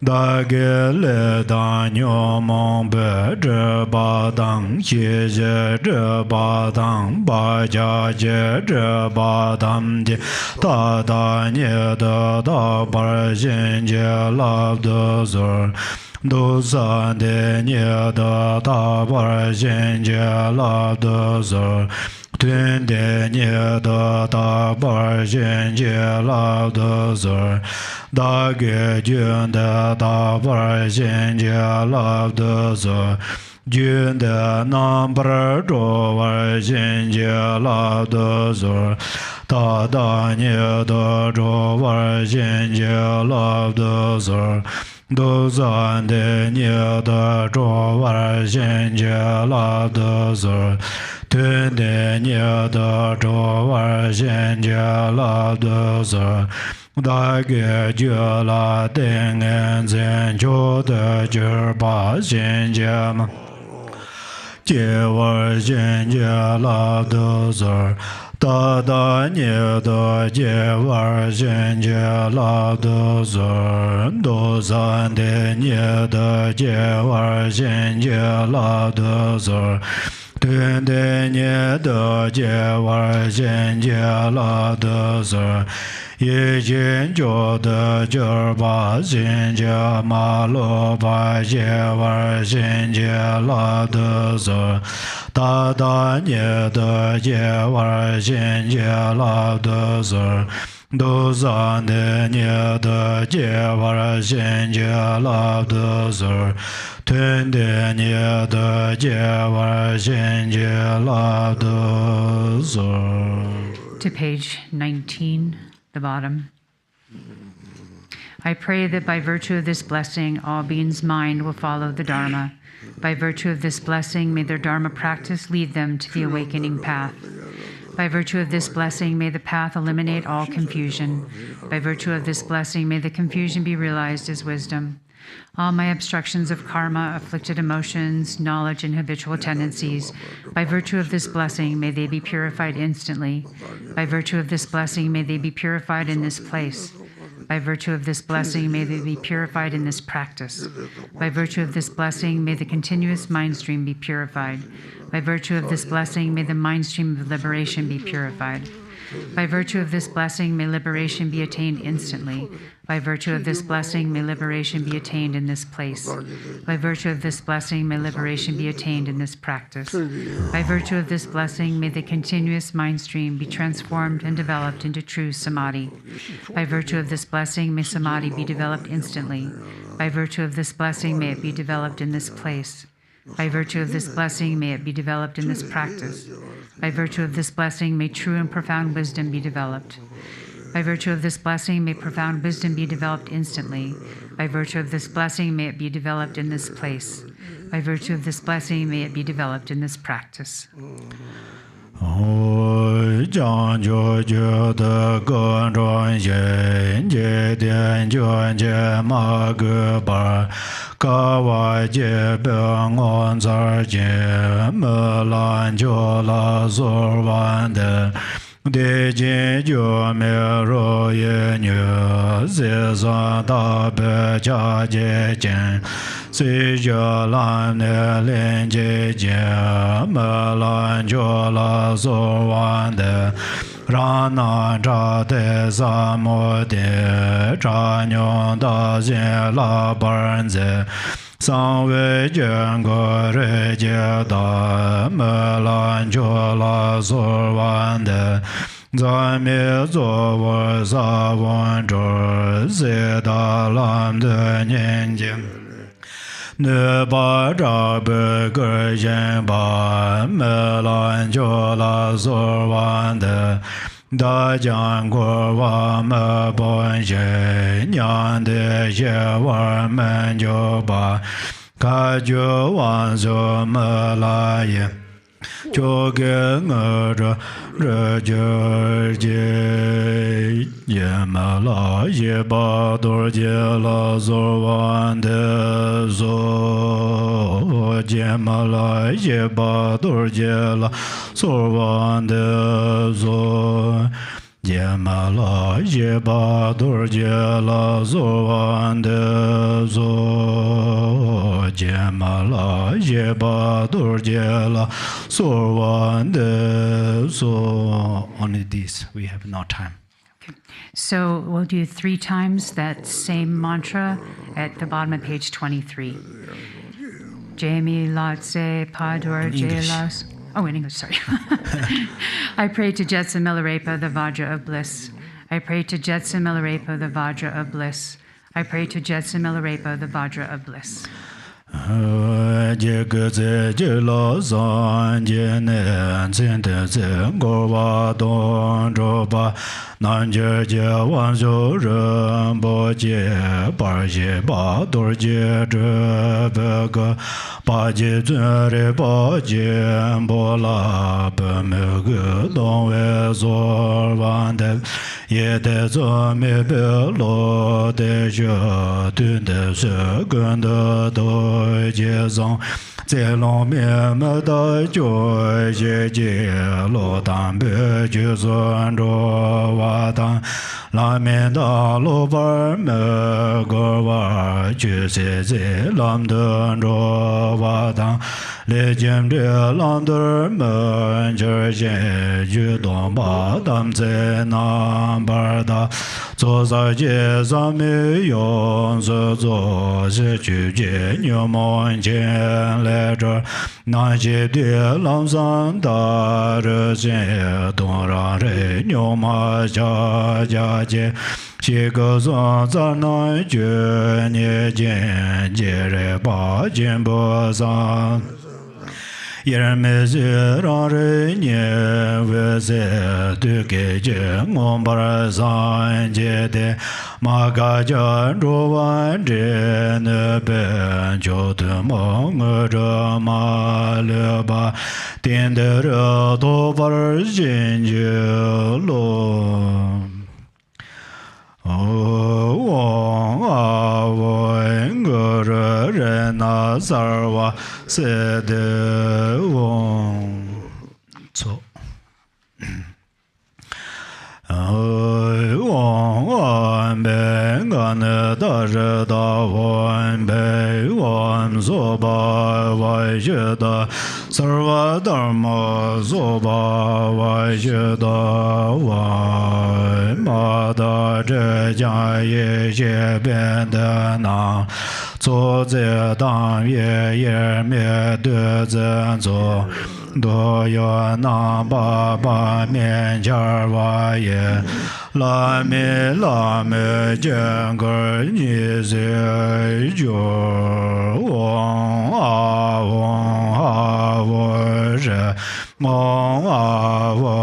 Da ge le da nyo mong be zhe ba dang xie zhe zhe ba dang ba jia jie zhe ba dam jie da da nye de da ba xin jie la de zor do san de nye de da ba xin jie la de zor Tuen de nye de da ba xin jie la de zor Da ge jun de da ba xin jie la de zor Jun de nam bar zhuo wa xin jie la de zor Da da nye de zhuo wa xin jie la de zor Do zan de nye de zhuo wa xin jie la de zor Tuen de nye de zhuo wa xin jie la de zor Da ge jue la ding en zhen jiu de jir ba xin jie ma jie wa xin jie la de zor Da da nye de jie wa xin jie la de zor Do zan de nye de jie wa xin jie la de zor Tuen de nye de jie wa xin jie la de zor Ye jin jiu de jir ba xin jie ma lo ba jie wa xin jie la de zor Da da nye de jie wa xin jie la de zor Do zan de nye de jie wa xin jie la de zor Tuen de nye de jie wa xin jie la de zor. To page 19, the bottom. I pray that by virtue of this blessing, all beings' mind will follow the Dharma. By virtue of this blessing, may their Dharma practice lead them to the awakening path. By virtue of this blessing, may the path eliminate all confusion. By virtue of this blessing, may the confusion be realized as wisdom. All my obstructions of karma, afflicted emotions, knowledge, and habitual tendencies, by virtue of this blessing, may they be purified instantly. By virtue of this blessing, may they be purified in this place. By virtue of this blessing, may they be purified in this practice. By virtue of this blessing, may the continuous mind stream be purified. By virtue of this blessing, may the mind stream of liberation be purified. By virtue of this blessing, may liberation be attained instantly. By virtue of this blessing, may liberation be attained in this place. By virtue of this blessing, may liberation be attained in this practice. By virtue of this blessing, may the continuous mind stream be transformed and developed into true samadhi. By virtue of this blessing, may samadhi be developed instantly. By virtue of this blessing, may it be developed in this place. By virtue of this blessing, may it be developed in this practice. By virtue of this blessing, may true and profound wisdom be developed. By virtue of this blessing, may profound wisdom be developed instantly. By virtue of this blessing, may it be developed in this place. By virtue of this blessing, may it be developed in this practice. De jin jo me ro ye nyu ze za da be ja je jen si jo lan ne len je je me lan jo la so wan de ra na cha de za mo de cha nyo da jin la ban ze sang wei jian ge re jie da me lan jiu la su wan de zai mi zu wo sa wan zhe zi da lam de nian jing ne ba zha be ge yin ba me lan jiu la su wan de da jiang guo wa me bon ye nian de ye wa men jiu ba ka jiu wan zu me la ye jiu ge nge zhe re jie jie ye me la ye ba du jie la zu wan de zu jie me la ye ba du jie la zu wan de zu jie me la ye ba du jie la zu wan de zu jie me la ye ba du jie la zu wan de zu. Only this, we have no time. So we'll do 3 times that same mantra at the bottom of page 23. Jamie Lotse Pador Jelas. Oh, in English, sorry. I pray to Jetsun Milarepa, the Vajra of bliss. I pray to Jetsun Milarepa, the Vajra of bliss. I pray to Jetsun Milarepa, the Vajra of bliss. Je ge ze je lo san je ne zhen de zhen go wa dong zhou ba nan je je wan zhou ren bo jie ba jie ba du jie zhe be ge ba jie zhen re ba jie bo la be me ge dong wei zuo wan de ye de zuo me be lo de je dun de zhe gen de do jie zong zhe long mian me de jiu jie jie lo dan be ju zhuan zhuo wa dan la mian da lo bar me ge wa ju zhe zhe lam de zhuo wa dan le jian zhe lam de me zhe jie ju dong ba dam zhe nan bar da zuo zai jie zang mi yong zhe zuo zhe ju jie niu mon jian le zhe nan jie de lam san da re jie dong ran re niu ma jia jia jie xie ge zuan zan nan jue nie jian jie re ba jian bo san yer me zhe ran re nie we ze de ge jie ngong bar san jie de ma ga jian zhuo wan zhe ne ben jiu de mong zhe ma le ba dian de re do bar jin jie lo wang a wen ge re ren na zar wa se de wang zo wang an ben gan da zhe da wan bei wan zo ba wai zhe da sar wa da dharma soba vajda vai mada zhe ye xie bian de na zuo zi dang ye ye me de zhen zuo do yo na ba ba mian jar wa ye la me jian ge ni zi ju wang a wo zhe wang a wo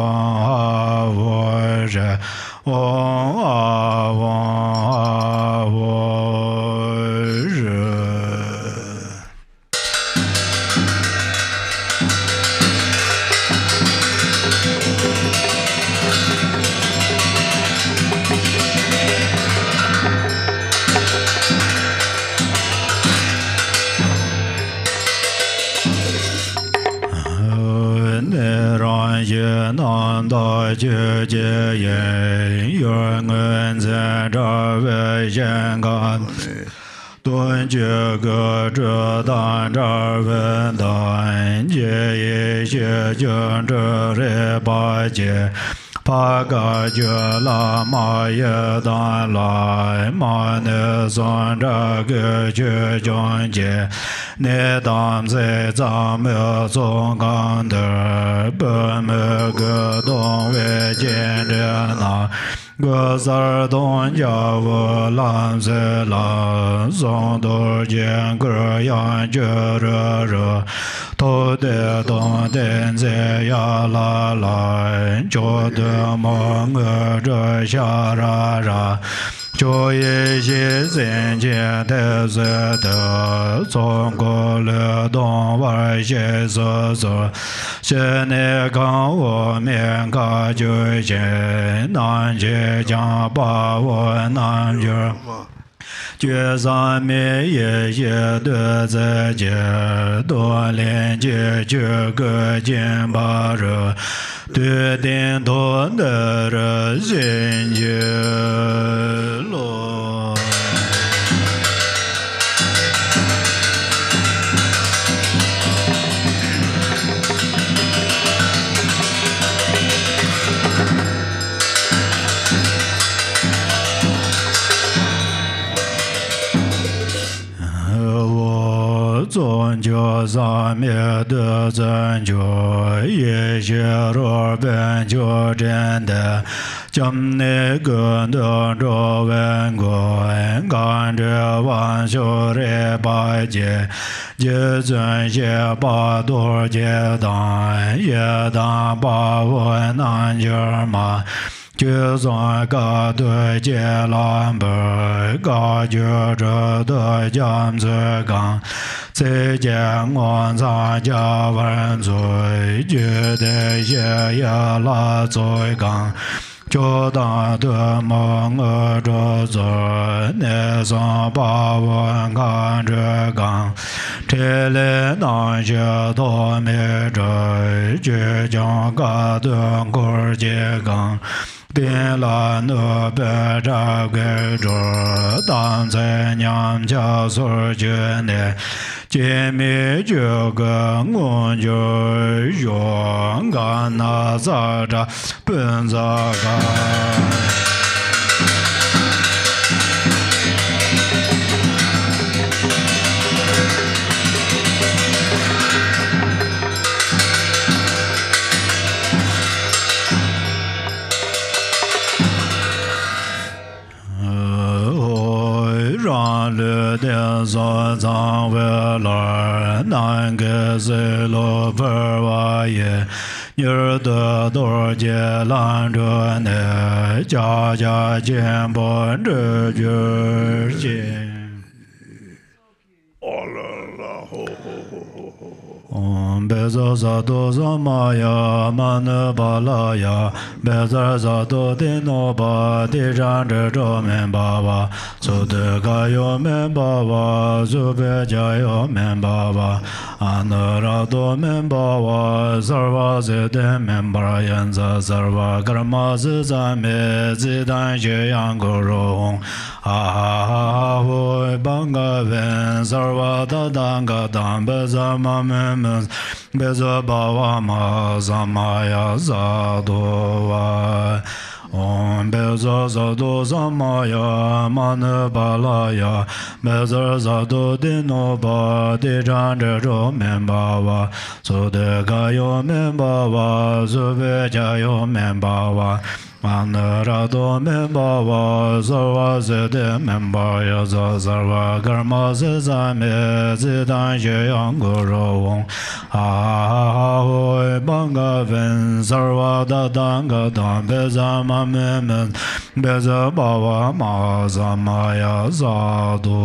zhe wang a wo zhe. Nan da jie jie yin yuan wen zhen zhe wei xian gan dun jie ge zhe dan zhe wen dan jie yi xie jian zhe re ba jie pa ga jie la ma ye dan lai ma ne san zhe ge jie jian jie ne dam ze zang me zong gan de be me ge dong wei jian zhe na ge zar dong jia wu lan ze lan zong du jian ge yang jie re re to de dong den ze ya la lai jiu de mo nge zhe xia ra ra jiu yi xi zhen jian de ze de zong gu le dong wai xie ze ze xie ne gang wo mian ga jiu jian nan jie jiang ba wo nan jie觉三昧也也得在解多连接觉个见巴热对点多的热心觉罗。尊觉三昧的真觉，一切若本觉真的，将那个的着文观，感着万修热百劫，一尊些八多劫当，一当八万难觉嘛。就算个对接蓝本，个觉着的将子刚，再见我参加万岁，觉得些也拉最刚。就当的梦儿着嘴，那上把万看着刚，这里那些多没着，就将个的过节刚。点了那白茶给着，当在娘家所觉的，见面就个我就用干那咋着本咋干。的所藏为了南个水路不瓦也，女儿的多劫拦着呢，家家见不这句见。Beza zato samaya manu balaya Beza zato dino ba Dijan zhe men baba Sude kayo men baba Sube jayo men baba Anurado men baba Sarva zide men barayanza Sarva karma zizame Zidan she yang gurung Ah hui banga ven Sarva tadanga dam Beza mamen Eminence Bezabawama Zamaya Zadova Om Beza Zado Zamaya Manabalaya Beza Zado Dinoba Dijandero Membawa Sodekayo Membawa Zubejayo Membawa Manarado Membawa Zarwa Zede Membaya Zazarwa Garma Zezame Zidan Jeyangoro Ahoy Bangaven Zarwa Dadanga Dan Bezama Memen Bezabawa Mazamaya Zado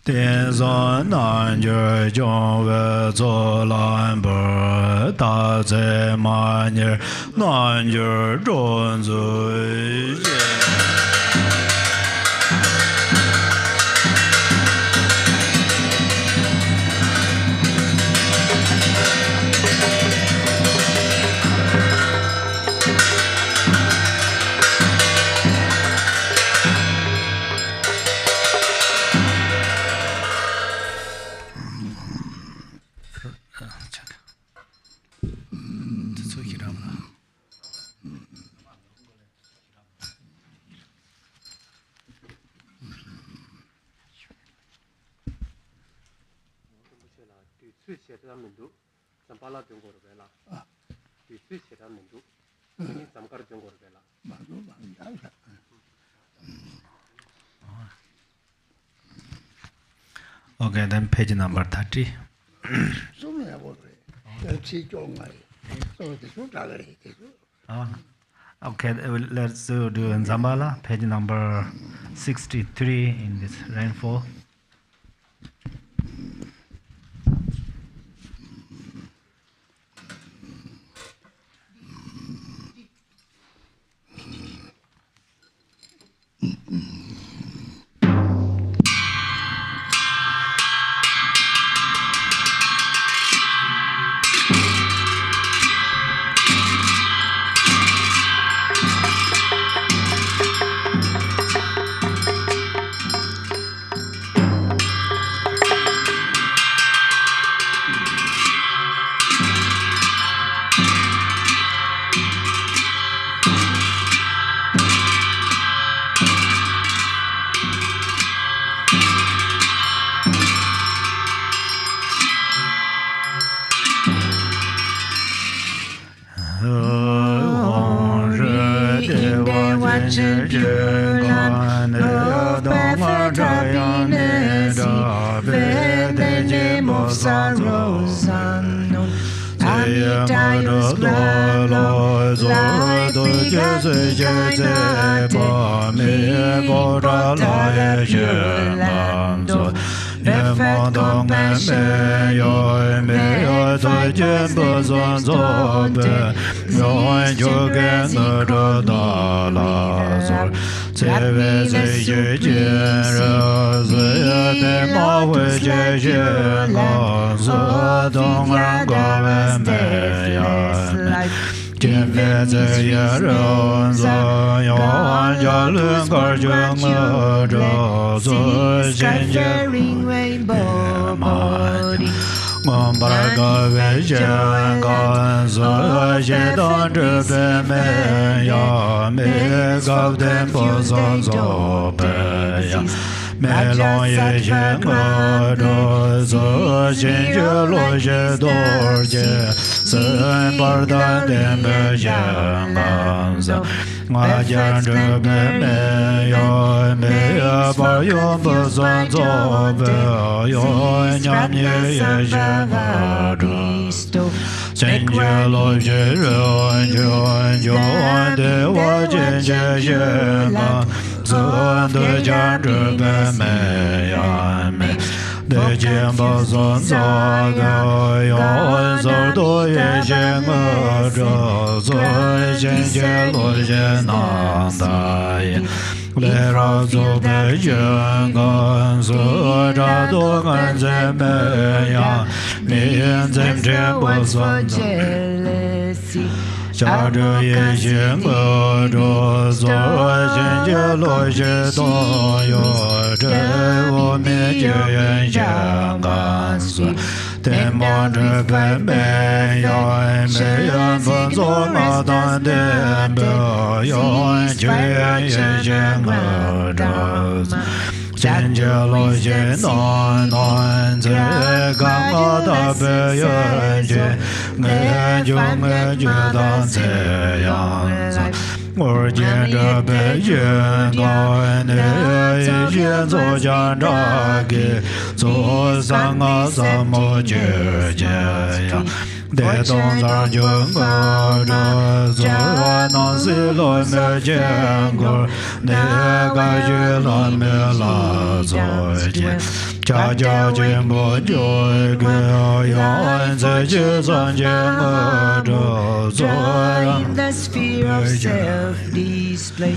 Tenzin Nanjur Jongwe Zolan Bur Ta Ze Manir Nanjur Zhonzui Zambala jungo rebela. Recite shira mindu. Ini samkar jungo rebela. Okay, then page number 30. Okay, let's do in Zambala, page number 63 in this rainfall. rainbow body. In the sphere of self-display,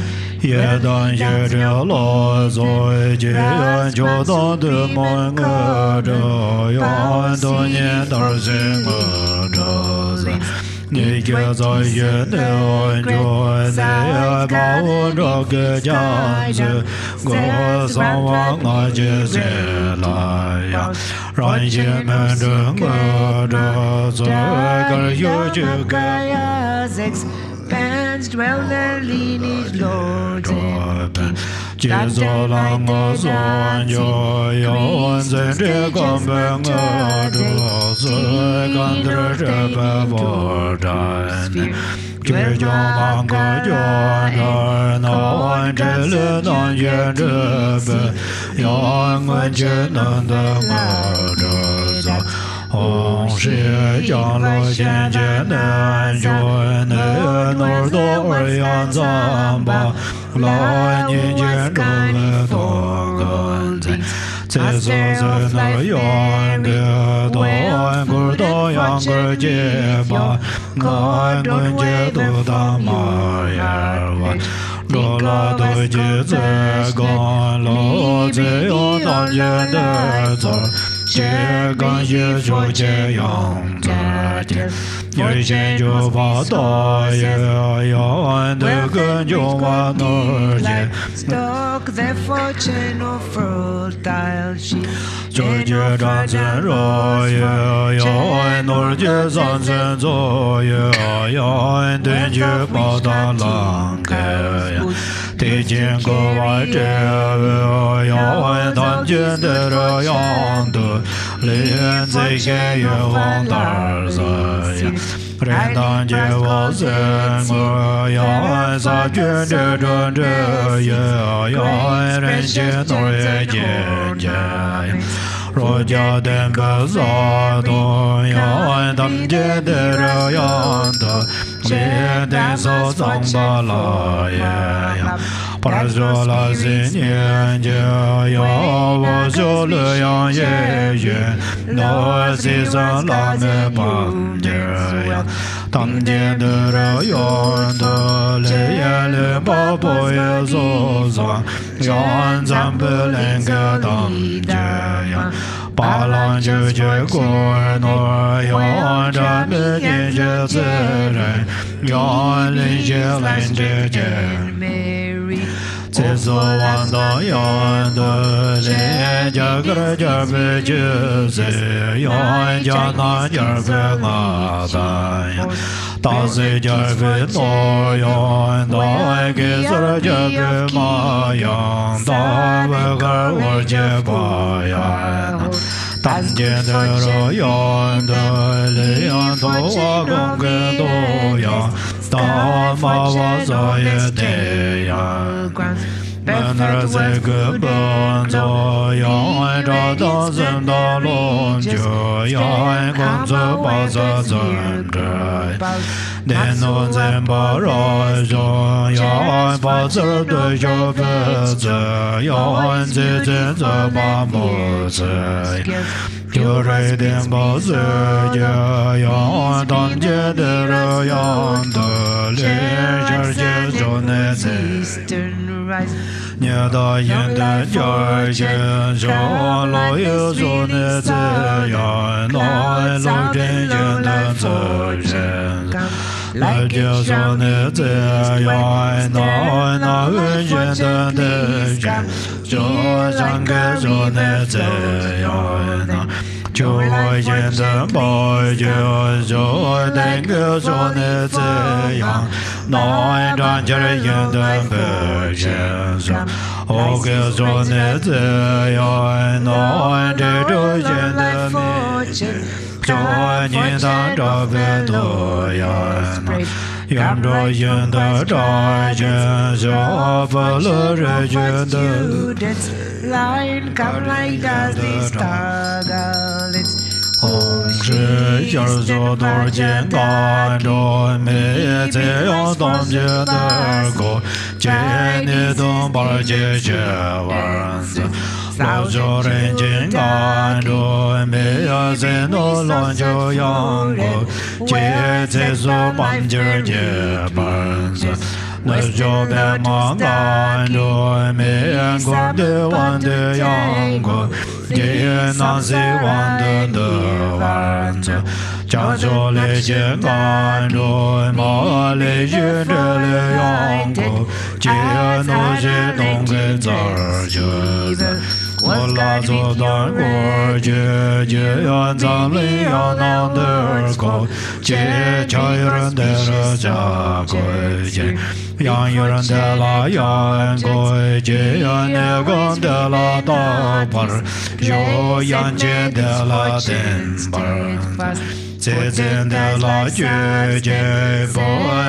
expands, dwell their lineage lords in stock their fortune of fertile sheep. Roja den bazado ya dam je de ra ya da le de so Zambala ya Parajola Zinyan Jaya Jolyan Ye No Season Lame Bam Jaya Tam Jendra Yon Le Babo Yezoza Yan Zambelenga Tam Jaya Palan Juju Gorno Yon Jame Genja Zere Yon Linje Linje Tezo Wanda Yon Le Jagra Jarbe Juse Yon Jana Jarbe Ngada Taze Jarbe No Yon Da Gezra Jarbe Mayan Da Vagar Orje Bayan Tanjendra Yon Le Yon Do Gonge Do Yon Da Ma Zaye De Yan Manra Zege Banzo Yon Da Da Zem Da Lon Jo Yon Gonzo Baza Zendra Deno Zemba Rajo Yon Baza De Jo Beze Yon Zizin Zeba Moze Jure Demba Zege Yon Dan Jedera Yon De Le Jarje Jone Ze Nyada Yende Jarje Jo Lo Yu Zone Ze Yon Lo Lo Jen Yende Zerjen La Jia Zone Ze Yon No Na Wen Yende De Jen Jo Zhangge Zone Ze Yon Jo Yende Ba Jo Jo Denge Zone Ze Yon No Dan Jere Yende Be Jen Zo Oge Zone Ze Yon No De Do Yende Mi Jo Yin Dan Da Be Do Yon Yan Do Yende Da Jen Zo Ba Le Re Yende Lion come like as they struggle. It's Hong Shi Jar Zo Dor Jian Dan Do Me Ze Yon Dom Je Der Go Jie Ni Dong Bar Jie Jie Wan Zi Lao Jo Ren Jin Dan Do Me Ya Zen No Lon Jo Yang Go Jie Ze Zo Bam Jie Jie Ban Zi Na Jo Be Ma Dan Do Me Yang Go De Wan De Yang Go Jie Na Zi Wan De De Wan Zi Jiang Zhou Le Jie Gan Zhou Ma Le Jie De Le Yang Go Jie No Jie Dong Ge Zar Jie Zi Wo La Zo Dan Guo Jie Jie Yan Zang Li Yang Nang De Go Jie Cha Yu Ren De Le Jia Gui Jie Yang Yu Ren De La Yang Gui Jie Yan Ne Gang De La Da Par Yo Yang Jie De La Den Bar Zizin De La Jue Jie Bo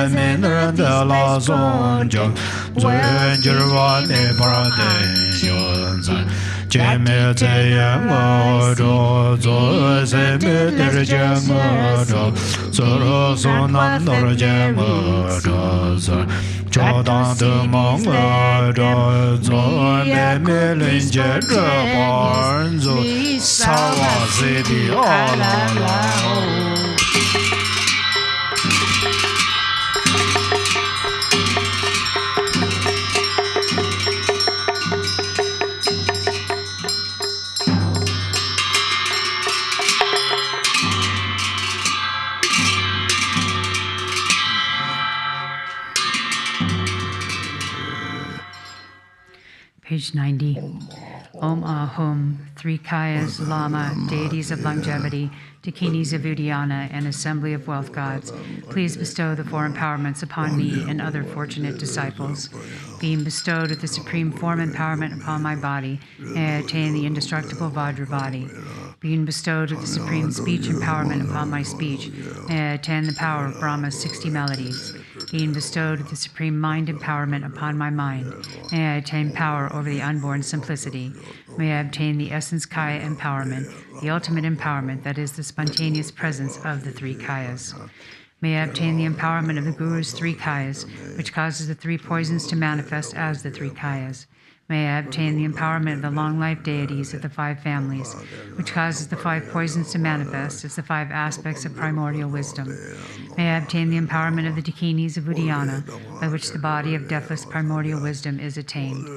Min Ren De La Song Jiang Zuen Jir Wa Ne Par Den Yun Zan Jie Me Ze Yang Mo Zhu Zu Se Me Der Jie Mo Zhu Zu Su Nan Nor Jie Mo Zhu Zhu Zhu Dang De Mong Mo Zhu Zu Me Me Lin Jie Zhe Ban Zhu Sa Wa Si Di A La La Page 90. Om Ahum, three Kayas, Lama, deities of longevity, Dakinis of Uddiyana, and assembly of wealth gods, please bestow the four empowerments upon me and other fortunate disciples. Being bestowed with the supreme form empowerment upon my body, may I attain the indestructible Vajra body. Being bestowed with the supreme speech empowerment upon my speech, may I attain the power of Brahma's 60 melodies. Being bestowed with the supreme mind empowerment upon my mind, may I attain power over the unborn simplicity. May I obtain the essence Kaya empowerment, the ultimate empowerment that is the spontaneous presence of the three Kayas. May I obtain the empowerment of the Guru's 3 kayas, which causes the 3 poisons to manifest as the 3 kayas. May I obtain the empowerment of the long-life deities of the 5 families, which causes the 5 poisons to manifest as the 5 aspects of primordial wisdom. May I obtain the empowerment of the Dakinis of Uddiyana, by which the body of deathless primordial wisdom is attained.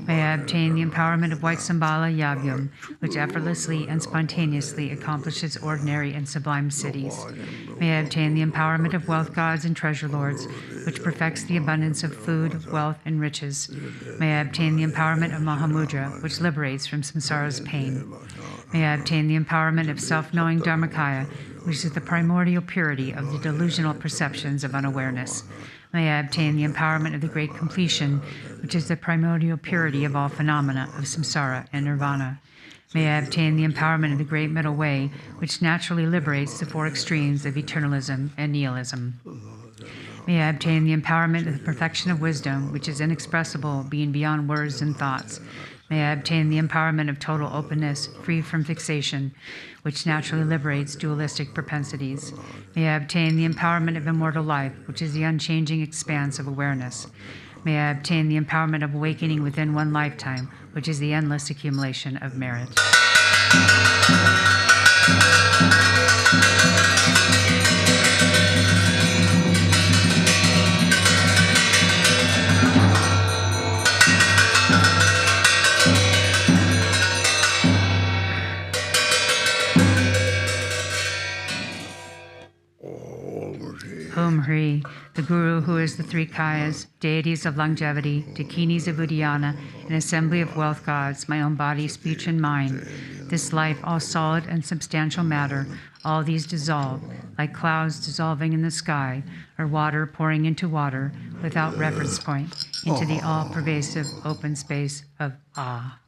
May I obtain the empowerment of white Zambala Yagyam, which effortlessly and spontaneously accomplishes ordinary and sublime cities. May I obtain the empowerment of wealth gods and treasure lords, which perfects the abundance of food, wealth, and riches. May I obtain the empowerment of Mahamudra, which liberates from samsara's pain. May I obtain the empowerment of self-knowing Dharmakaya, which is the primordial purity of the delusional perceptions of unawareness. May I obtain the empowerment of the great completion, which is the primordial purity of all phenomena of samsara and nirvana. May I obtain the empowerment of the great middle way, which naturally liberates the 4 extremes of eternalism and nihilism. May I obtain the empowerment of the perfection of wisdom, which is inexpressible, being beyond words and thoughts. May I obtain the empowerment of total openness, free from fixation, which naturally liberates dualistic propensities. May I obtain the empowerment of immortal life, which is the unchanging expanse of awareness. May I obtain the empowerment of awakening within one lifetime, which is the endless accumulation of merit. Om Hri, the Guru who is the 3 kayas, deities of longevity, Dakinis of Uddiyana, an assembly of wealth gods, my own body, speech, and mind. This life, all solid and substantial matter, all these dissolve, like clouds dissolving in the sky, or water pouring into water, without reference point, into the all-pervasive open space of Ah.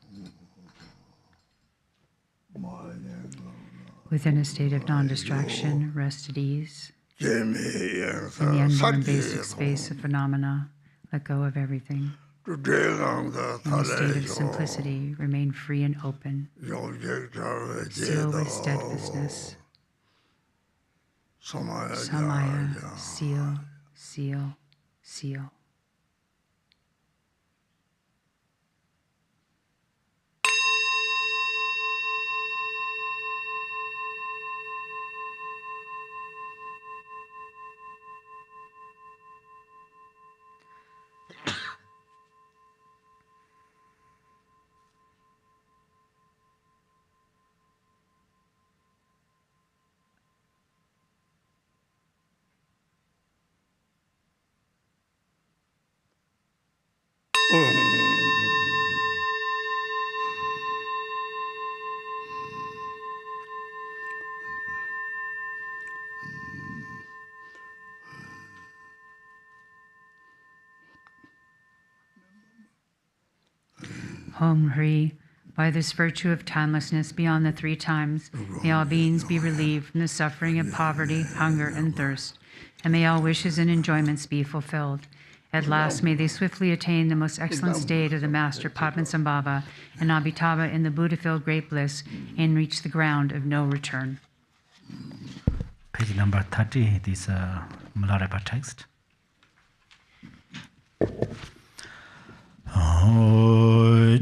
Within a state of non-distraction, rest at ease. In the unborn basic space of phenomena, let go of everything. In a state of simplicity, remain free and open, still with steadfastness. Samaya, seal, seal, seal. Om Hri, by this virtue of timelessness beyond the 3 times, may all beings be relieved from the suffering of poverty, hunger, and thirst, and may all wishes and enjoyments be fulfilled. At last, may they swiftly attain the most excellent state of the Master Padmasambhava and Abhitaba in the Buddha-filled great bliss and reach the ground of no return. Page number 30, this Milarepa text.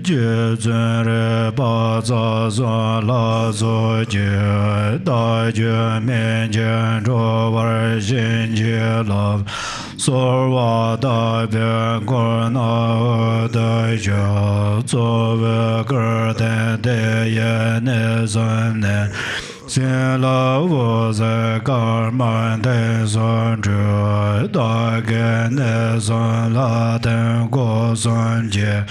Je zere ba za za la zo je da je men je ro war jin je la so wa da be gor na da je zo ve ger de ye ne zan ne Sin la wo ze gar man de zon zhe da ge ne zon la den go zon jie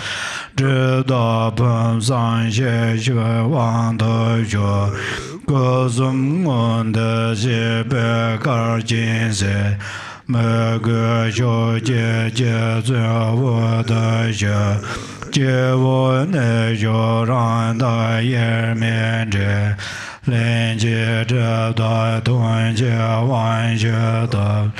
zhi da pen san xie xue wang de zhe ge zong on de xie be gar jin se me ge xiu jie jie zhe wo de xie jie wo ne xiu ran da ye mian zhe 连接着的顿接万学的，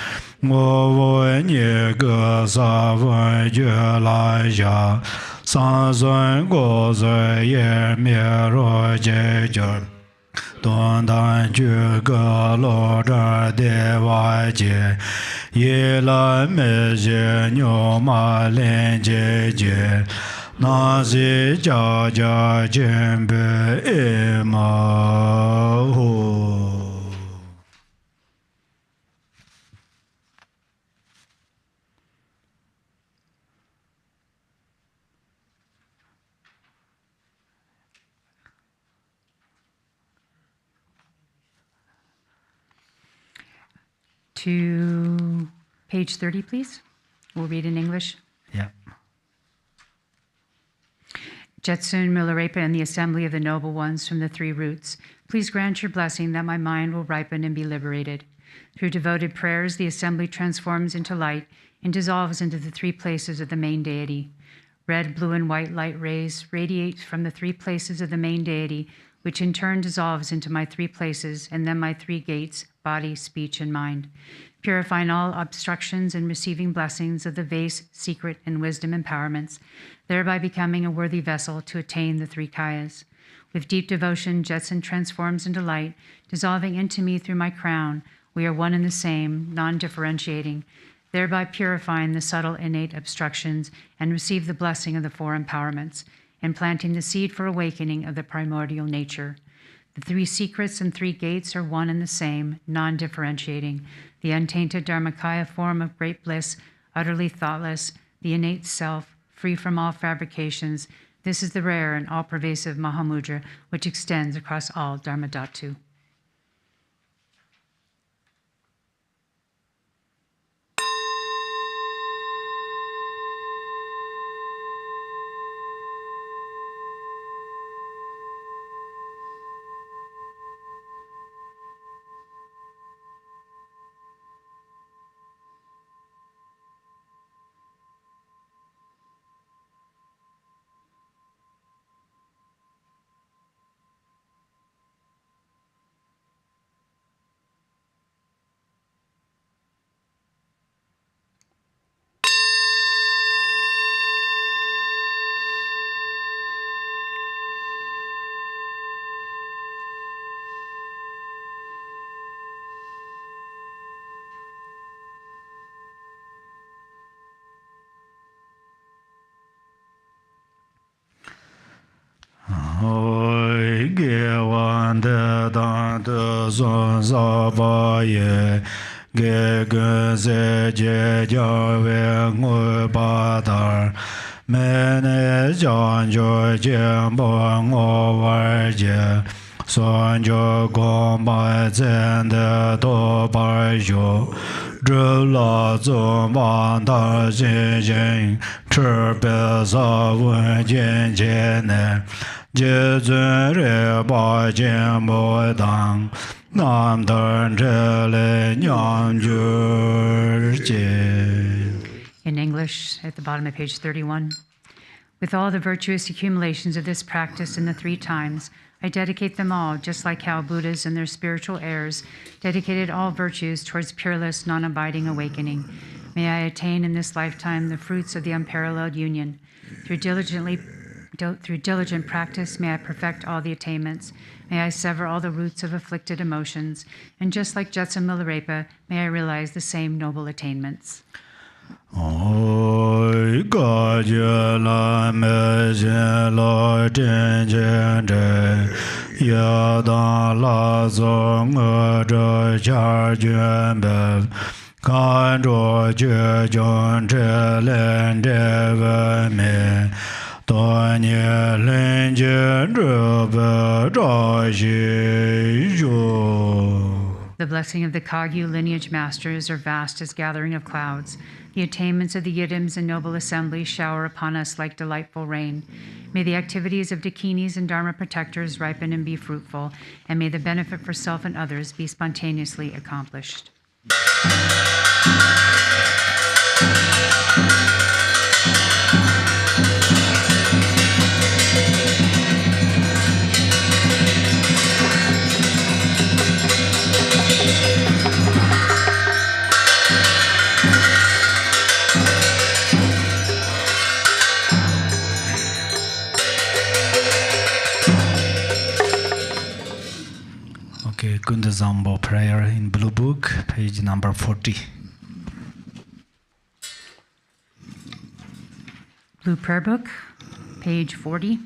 我为你个撒分觉来下，三孙过罪也灭若解决。Don Dan Ju Ge Lo Zhe De Wai Jie Yi La Me Jie Nyo Ma Lin Jie Jie Na Zi Jia Jia Jin Be E Ma Hu. To page 30, please. We'll read in English. Yeah. Jetsun Milarepa and the assembly of the noble ones from the three roots, please grant your blessing that my mind will ripen and be liberated. Through devoted prayers, the assembly transforms into light and dissolves into the three places of the main deity. Red, blue, and white light rays radiate from the three places of the main deity, which in turn dissolves into my three places and then my three gates, body, speech, and mind, purifying all obstructions and receiving blessings of the vase, secret, and wisdom empowerments, thereby becoming a worthy vessel to attain the three kayas. With deep devotion, Jetsun transforms into light, dissolving into me through my crown. We are one and the same, non-differentiating, thereby purifying the subtle innate obstructions and receive the blessing of the four empowerments, and planting the seed for awakening of the primordial nature. The three secrets and three gates are one and the same, non-differentiating, the untainted Dharmakaya form of great bliss, utterly thoughtless, the innate self, free from all fabrications. This is the rare and all-pervasive Mahamudra, which extends across all Dharmadhatu. Oi ge wan de dan de zon za ba ye ge ge ze je ja we ngo ba dar me ne jan jo je bo ngo wa je son jo gong ba zen de do ba jo zhe la zong ban da jin jin chi be za wen jian jian ne jie zun re ba jian bo dang nam dan zhe le nyang ju jie. In English, at the bottom of page 31. With all the virtuous accumulations of this practice in the three times, I dedicate them all, just like how Buddhas and their spiritual heirs dedicated all virtues towards pureless, non-abiding awakening. May I attain in this lifetime the fruits of the unparalleled union. Through diligent practice, may I perfect all the attainments. May I sever all the roots of afflicted emotions. And just like Jetsun Milarepa, may I realize the same noble attainments. Oi ga je la me je la zhen zhen zhe ya dan la zong e zhe jia juan be kan zhuo jue zhong zhe len zhe wen me dan ye len jie zhe be zha xi zhu. The blessing of the Kagyu lineage masters are vast as gathering of clouds. The attainments of the Yiddims and noble assemblies shower upon us like delightful rain. May the activities of Dakinis and Dharma protectors ripen and be fruitful, and may the benefit for self and others be spontaneously accomplished. Okay, Kunzang prayer in Blue Book, page number 40. Blue Prayer Book, page 40.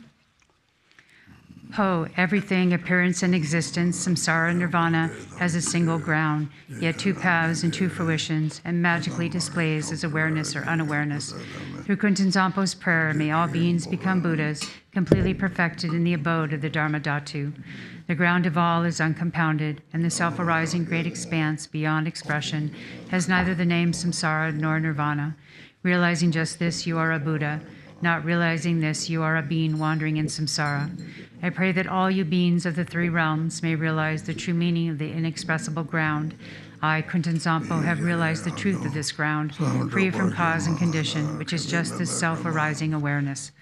Ho, everything, appearance and existence, samsara and nirvana, has a single ground, yet two paths and two fruitions, and magically displays as awareness or unawareness. Through Kunzang Zampo's prayer, may all beings become Buddhas, completely perfected in the abode of the Dharma Dhatu. The ground of all is uncompounded, and the self-arising great expanse beyond expression has neither the name samsara nor nirvana. Realizing just this, you are a Buddha. Not realizing this, you are a being wandering in samsara. I pray that all you beings of the three realms may realize the true meaning of the inexpressible ground. I, Kunzang Zampo, have realized the truth of this ground, free from cause and condition, which is just this self-arising awareness.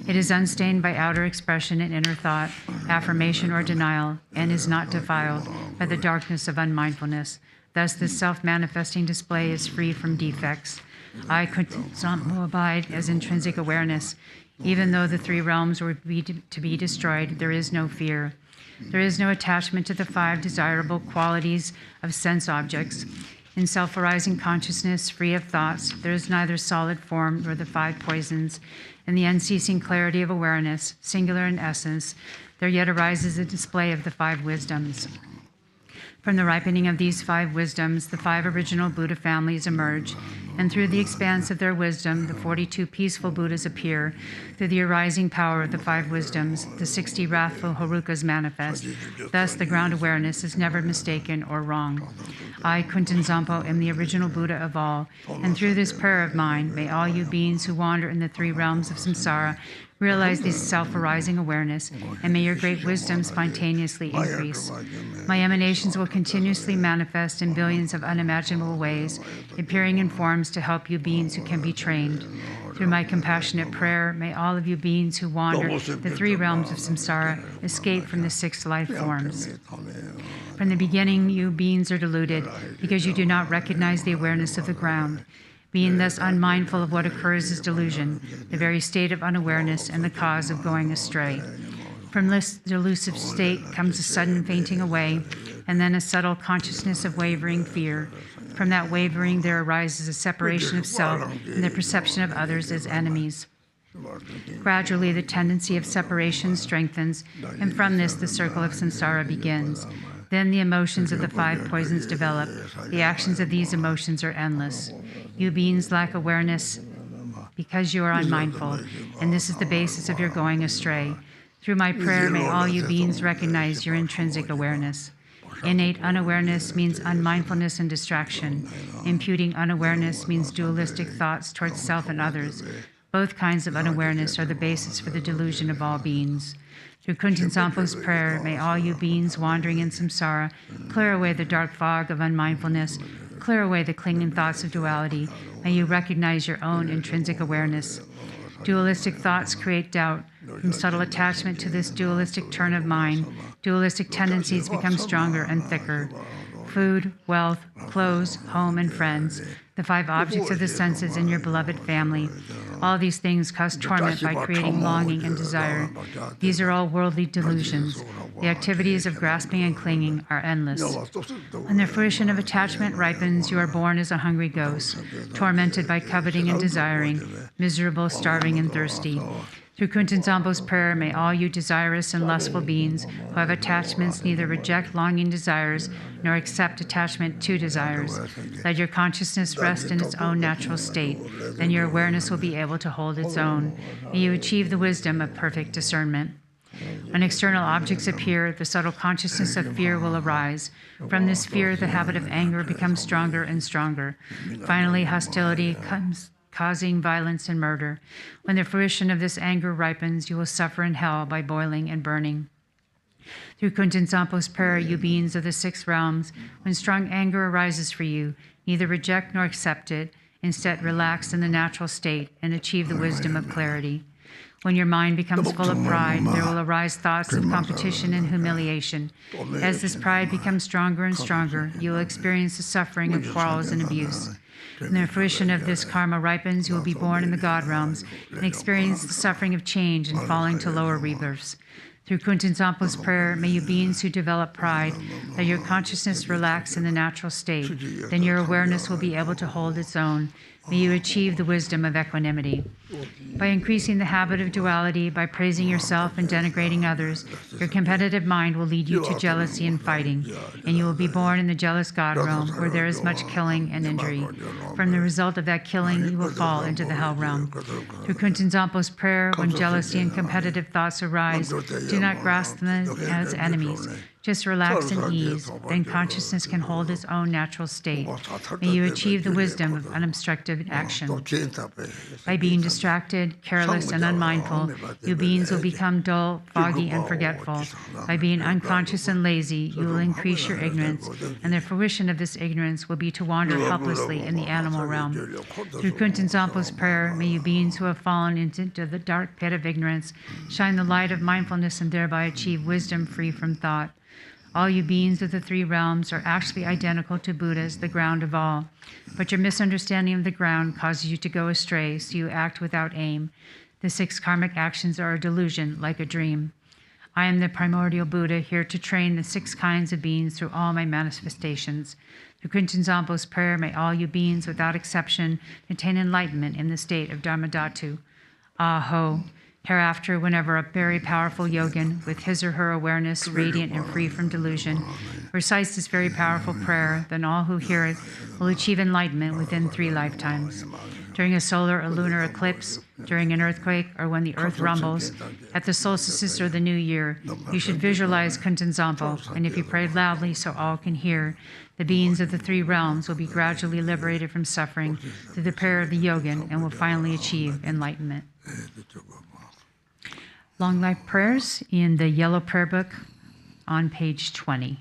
It is unstained by outer expression and inner thought, affirmation or denial, and is not defiled by the darkness of unmindfulness. Thus, this self-manifesting display is free from defects. I, Kunzang Zampo, abide as intrinsic awareness. Even though the three realms were to be destroyed, there is no fear. There is no attachment to the five desirable qualities of sense objects. In self-arising consciousness, free of thoughts, there is neither solid form nor the five poisons. In the unceasing clarity of awareness, singular in essence, there yet arises a display of the five wisdoms. From the ripening of these five wisdoms, the five original Buddha families emerge, and through the expanse of their wisdom, the 42 peaceful Buddhas appear. Through the arising power of the five wisdoms, the 60 wrathful Herukas manifest. Thus, the ground awareness is never mistaken or wrong. I, Kunzang Zampo, am the original Buddha of all, and through this prayer of mine, may all you beings who wander in the three realms of samsara realize this self-arising awareness, and may your great wisdom spontaneously increase. My emanations will continuously manifest in billions of unimaginable ways, appearing in forms to help you beings who can be trained. Through my compassionate prayer, may all of you beings who wander the three realms of samsara escape from the six life forms. From the beginning, you beings are deluded because you do not recognize the awareness of the ground. Being thus unmindful of what occurs is delusion, the very state of unawareness and the cause of going astray. From this delusive state comes a sudden fainting away, and then a subtle consciousness of wavering fear. From that wavering, there arises a separation of self and the perception of others as enemies. Gradually, the tendency of separation strengthens, and from this, the circle of samsara begins. Then the emotions of the five poisons develop. The actions of these emotions are endless. You beings lack awareness because you are unmindful, and this is the basis of your going astray. Through my prayer, may all you beings recognize your intrinsic awareness. Innate unawareness means unmindfulness and distraction. Imputing unawareness means dualistic thoughts towards self and others. Both kinds of unawareness are the basis for the delusion of all beings. Through Kunzang Zampo's prayer, may all you beings wandering in samsara clear away the dark fog of unmindfulness, clear away the clinging thoughts of duality. May you recognize your own intrinsic awareness. Dualistic thoughts create doubt. From subtle attachment to this dualistic turn of mind, dualistic tendencies become stronger and thicker. Food, wealth, clothes, home, and friends, the five objects of the senses in your beloved family. All these things cause torment by creating longing and desire. These are all worldly delusions. The activities of grasping and clinging are endless. When the fruition of attachment ripens, you are born as a hungry ghost, tormented by coveting and desiring, miserable, starving, and thirsty. Through Kunzang Zampo's prayer, may all you desirous and lustful beings who have attachments neither reject longing desires nor accept attachment to desires. Let your consciousness rest in its own natural state, then your awareness will be able to hold its own. May you achieve the wisdom of perfect discernment. When external objects appear, the subtle consciousness of fear will arise. From this fear, the habit of anger becomes stronger and stronger. Finally, hostility comes, causing violence and murder. When the fruition of this anger ripens, you will suffer in hell by boiling and burning. Through Kunzang Zampo's prayer, you beings of the six realms, when strong anger arises for you, neither reject nor accept it. Instead, relax in the natural state and achieve the wisdom of clarity. When your mind becomes full of pride, there will arise thoughts of competition and humiliation. As this pride becomes stronger and stronger, you will experience the suffering of quarrels and abuse. When the fruition of this karma ripens, you will be born in the God realms and experience the suffering of change and falling to lower rebirths. Through Kunzang Monlam's prayer, may you beings who develop pride, let your consciousness relax in the natural state. Then your awareness will be able to hold its own. May you achieve the wisdom of equanimity. By increasing the habit of duality, by praising yourself and denigrating others, your competitive mind will lead you to jealousy and fighting, and you will be born in the jealous God realm, where there is much killing and injury. From the result of that killing, you will fall into the hell realm. Through Kunzang Monlam's prayer, when jealousy and competitive thoughts arise, do not grasp them as enemies. Just relax and ease, then consciousness can hold its own natural state. May you achieve the wisdom of unobstructed action. By being distracted, careless, and unmindful, you beings will become dull, foggy, and forgetful. By being unconscious and lazy, you will increase your ignorance, and the fruition of this ignorance will be to wander helplessly in the animal realm. Through Kunzang Monlam's prayer, may you beings who have fallen into the dark pit of ignorance shine the light of mindfulness and thereby achieve wisdom free from thought. All you beings of the three realms are actually identical to Buddhas, the ground of all. But your misunderstanding of the ground causes you to go astray, so you act without aim. The 6 karmic actions are a delusion, like a dream. I am the primordial Buddha, here to train the 6 kinds of beings through all my manifestations. Through Kunzang Monlam's prayer, may all you beings, without exception, attain enlightenment in the state of Dharmadhatu. Aho! Hereafter, whenever a very powerful yogin, with his or her awareness radiant and free from delusion, recites this very powerful prayer, then all who hear it will achieve enlightenment within 3 lifetimes. During a solar or lunar eclipse, during an earthquake, or when the earth rumbles, at the solstices or the new year, you should visualize Kunzang Monlam, and if you pray loudly so all can hear, the beings of the 3 realms will be gradually liberated from suffering through the prayer of the yogin and will finally achieve enlightenment. Long life prayers in the yellow prayer book on page 20.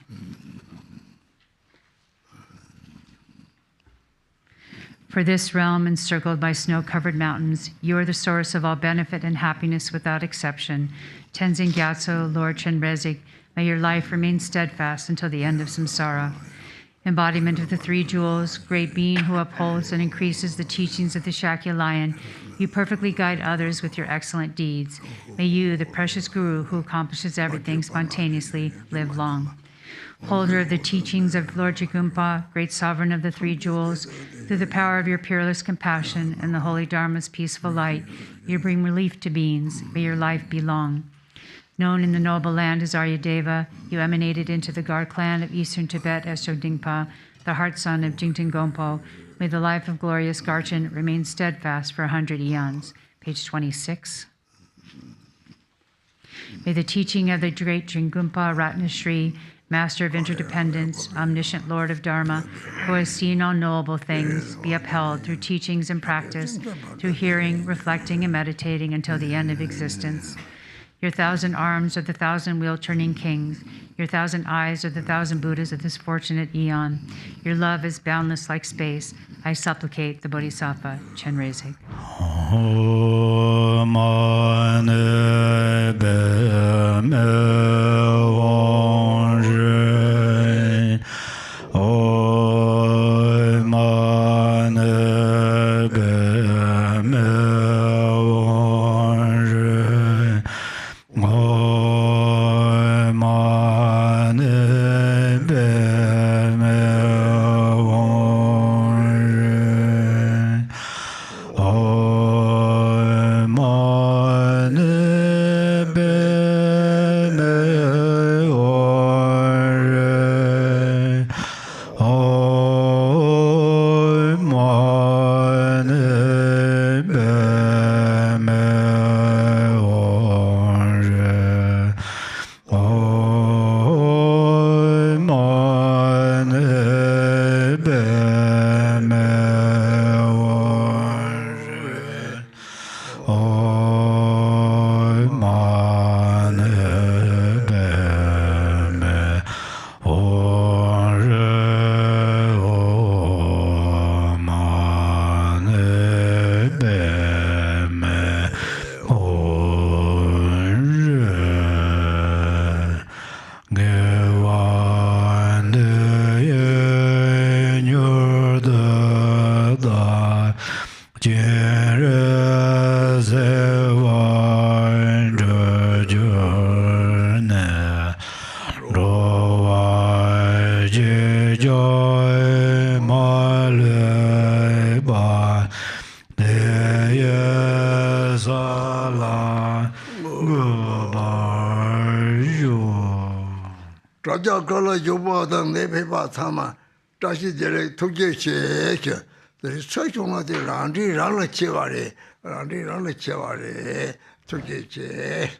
For this realm encircled by snow-covered mountains, you are the source of all benefit and happiness without exception. Tenzin Gyatso, Lord Chenrezig, may your life remain steadfast until the end of samsara. Embodiment of the 3 jewels, great being who upholds and increases the teachings of the Shakya lion, you perfectly guide others with your excellent deeds. May you, the precious Guru who accomplishes everything spontaneously, live long. Holder of the teachings of Lord Jigumpa, great sovereign of the 3 jewels, through the power of your peerless compassion and the holy Dharma's peaceful light, you bring relief to beings. May your life be long. Known in the noble land as Aryadeva, you emanated into the Gar clan of eastern Tibet as Shodingpa, the heart son of Jingten Gompo. May the life of glorious Garchen remain steadfast for 100 eons. Page 26. May the teaching of the great Jingumpa Ratnasri, Master of Interdependence, Omniscient Lord of Dharma, who has seen all knowable things, be upheld through teachings and practice, through hearing, reflecting, and meditating until the end of existence. Your 1,000 arms are the 1,000 wheel-turning kings. Your 1,000 eyes are the 1,000 Buddhas of this fortunate eon. Your love is boundless like space. I supplicate the Bodhisattva, Chenrezig. Raja Kala Yoba, Nepa Tama, Tashi Dere, Toge Che, the research on the Randi Rana Chevare, Toge Che.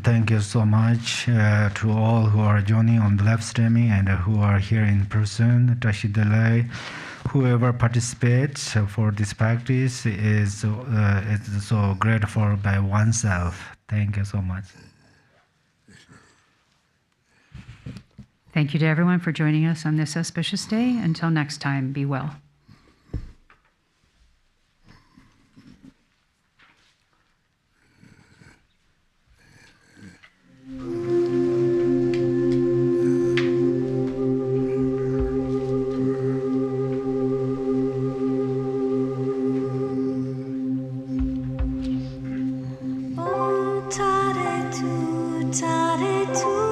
Thank you so much to all who are joining on the live streaming and who are here in person. Tashi Delay, whoever participates for this practice is so grateful by oneself. Thank you so much. Thank you to everyone for joining us on this auspicious day. Until next time, be well. Tare tu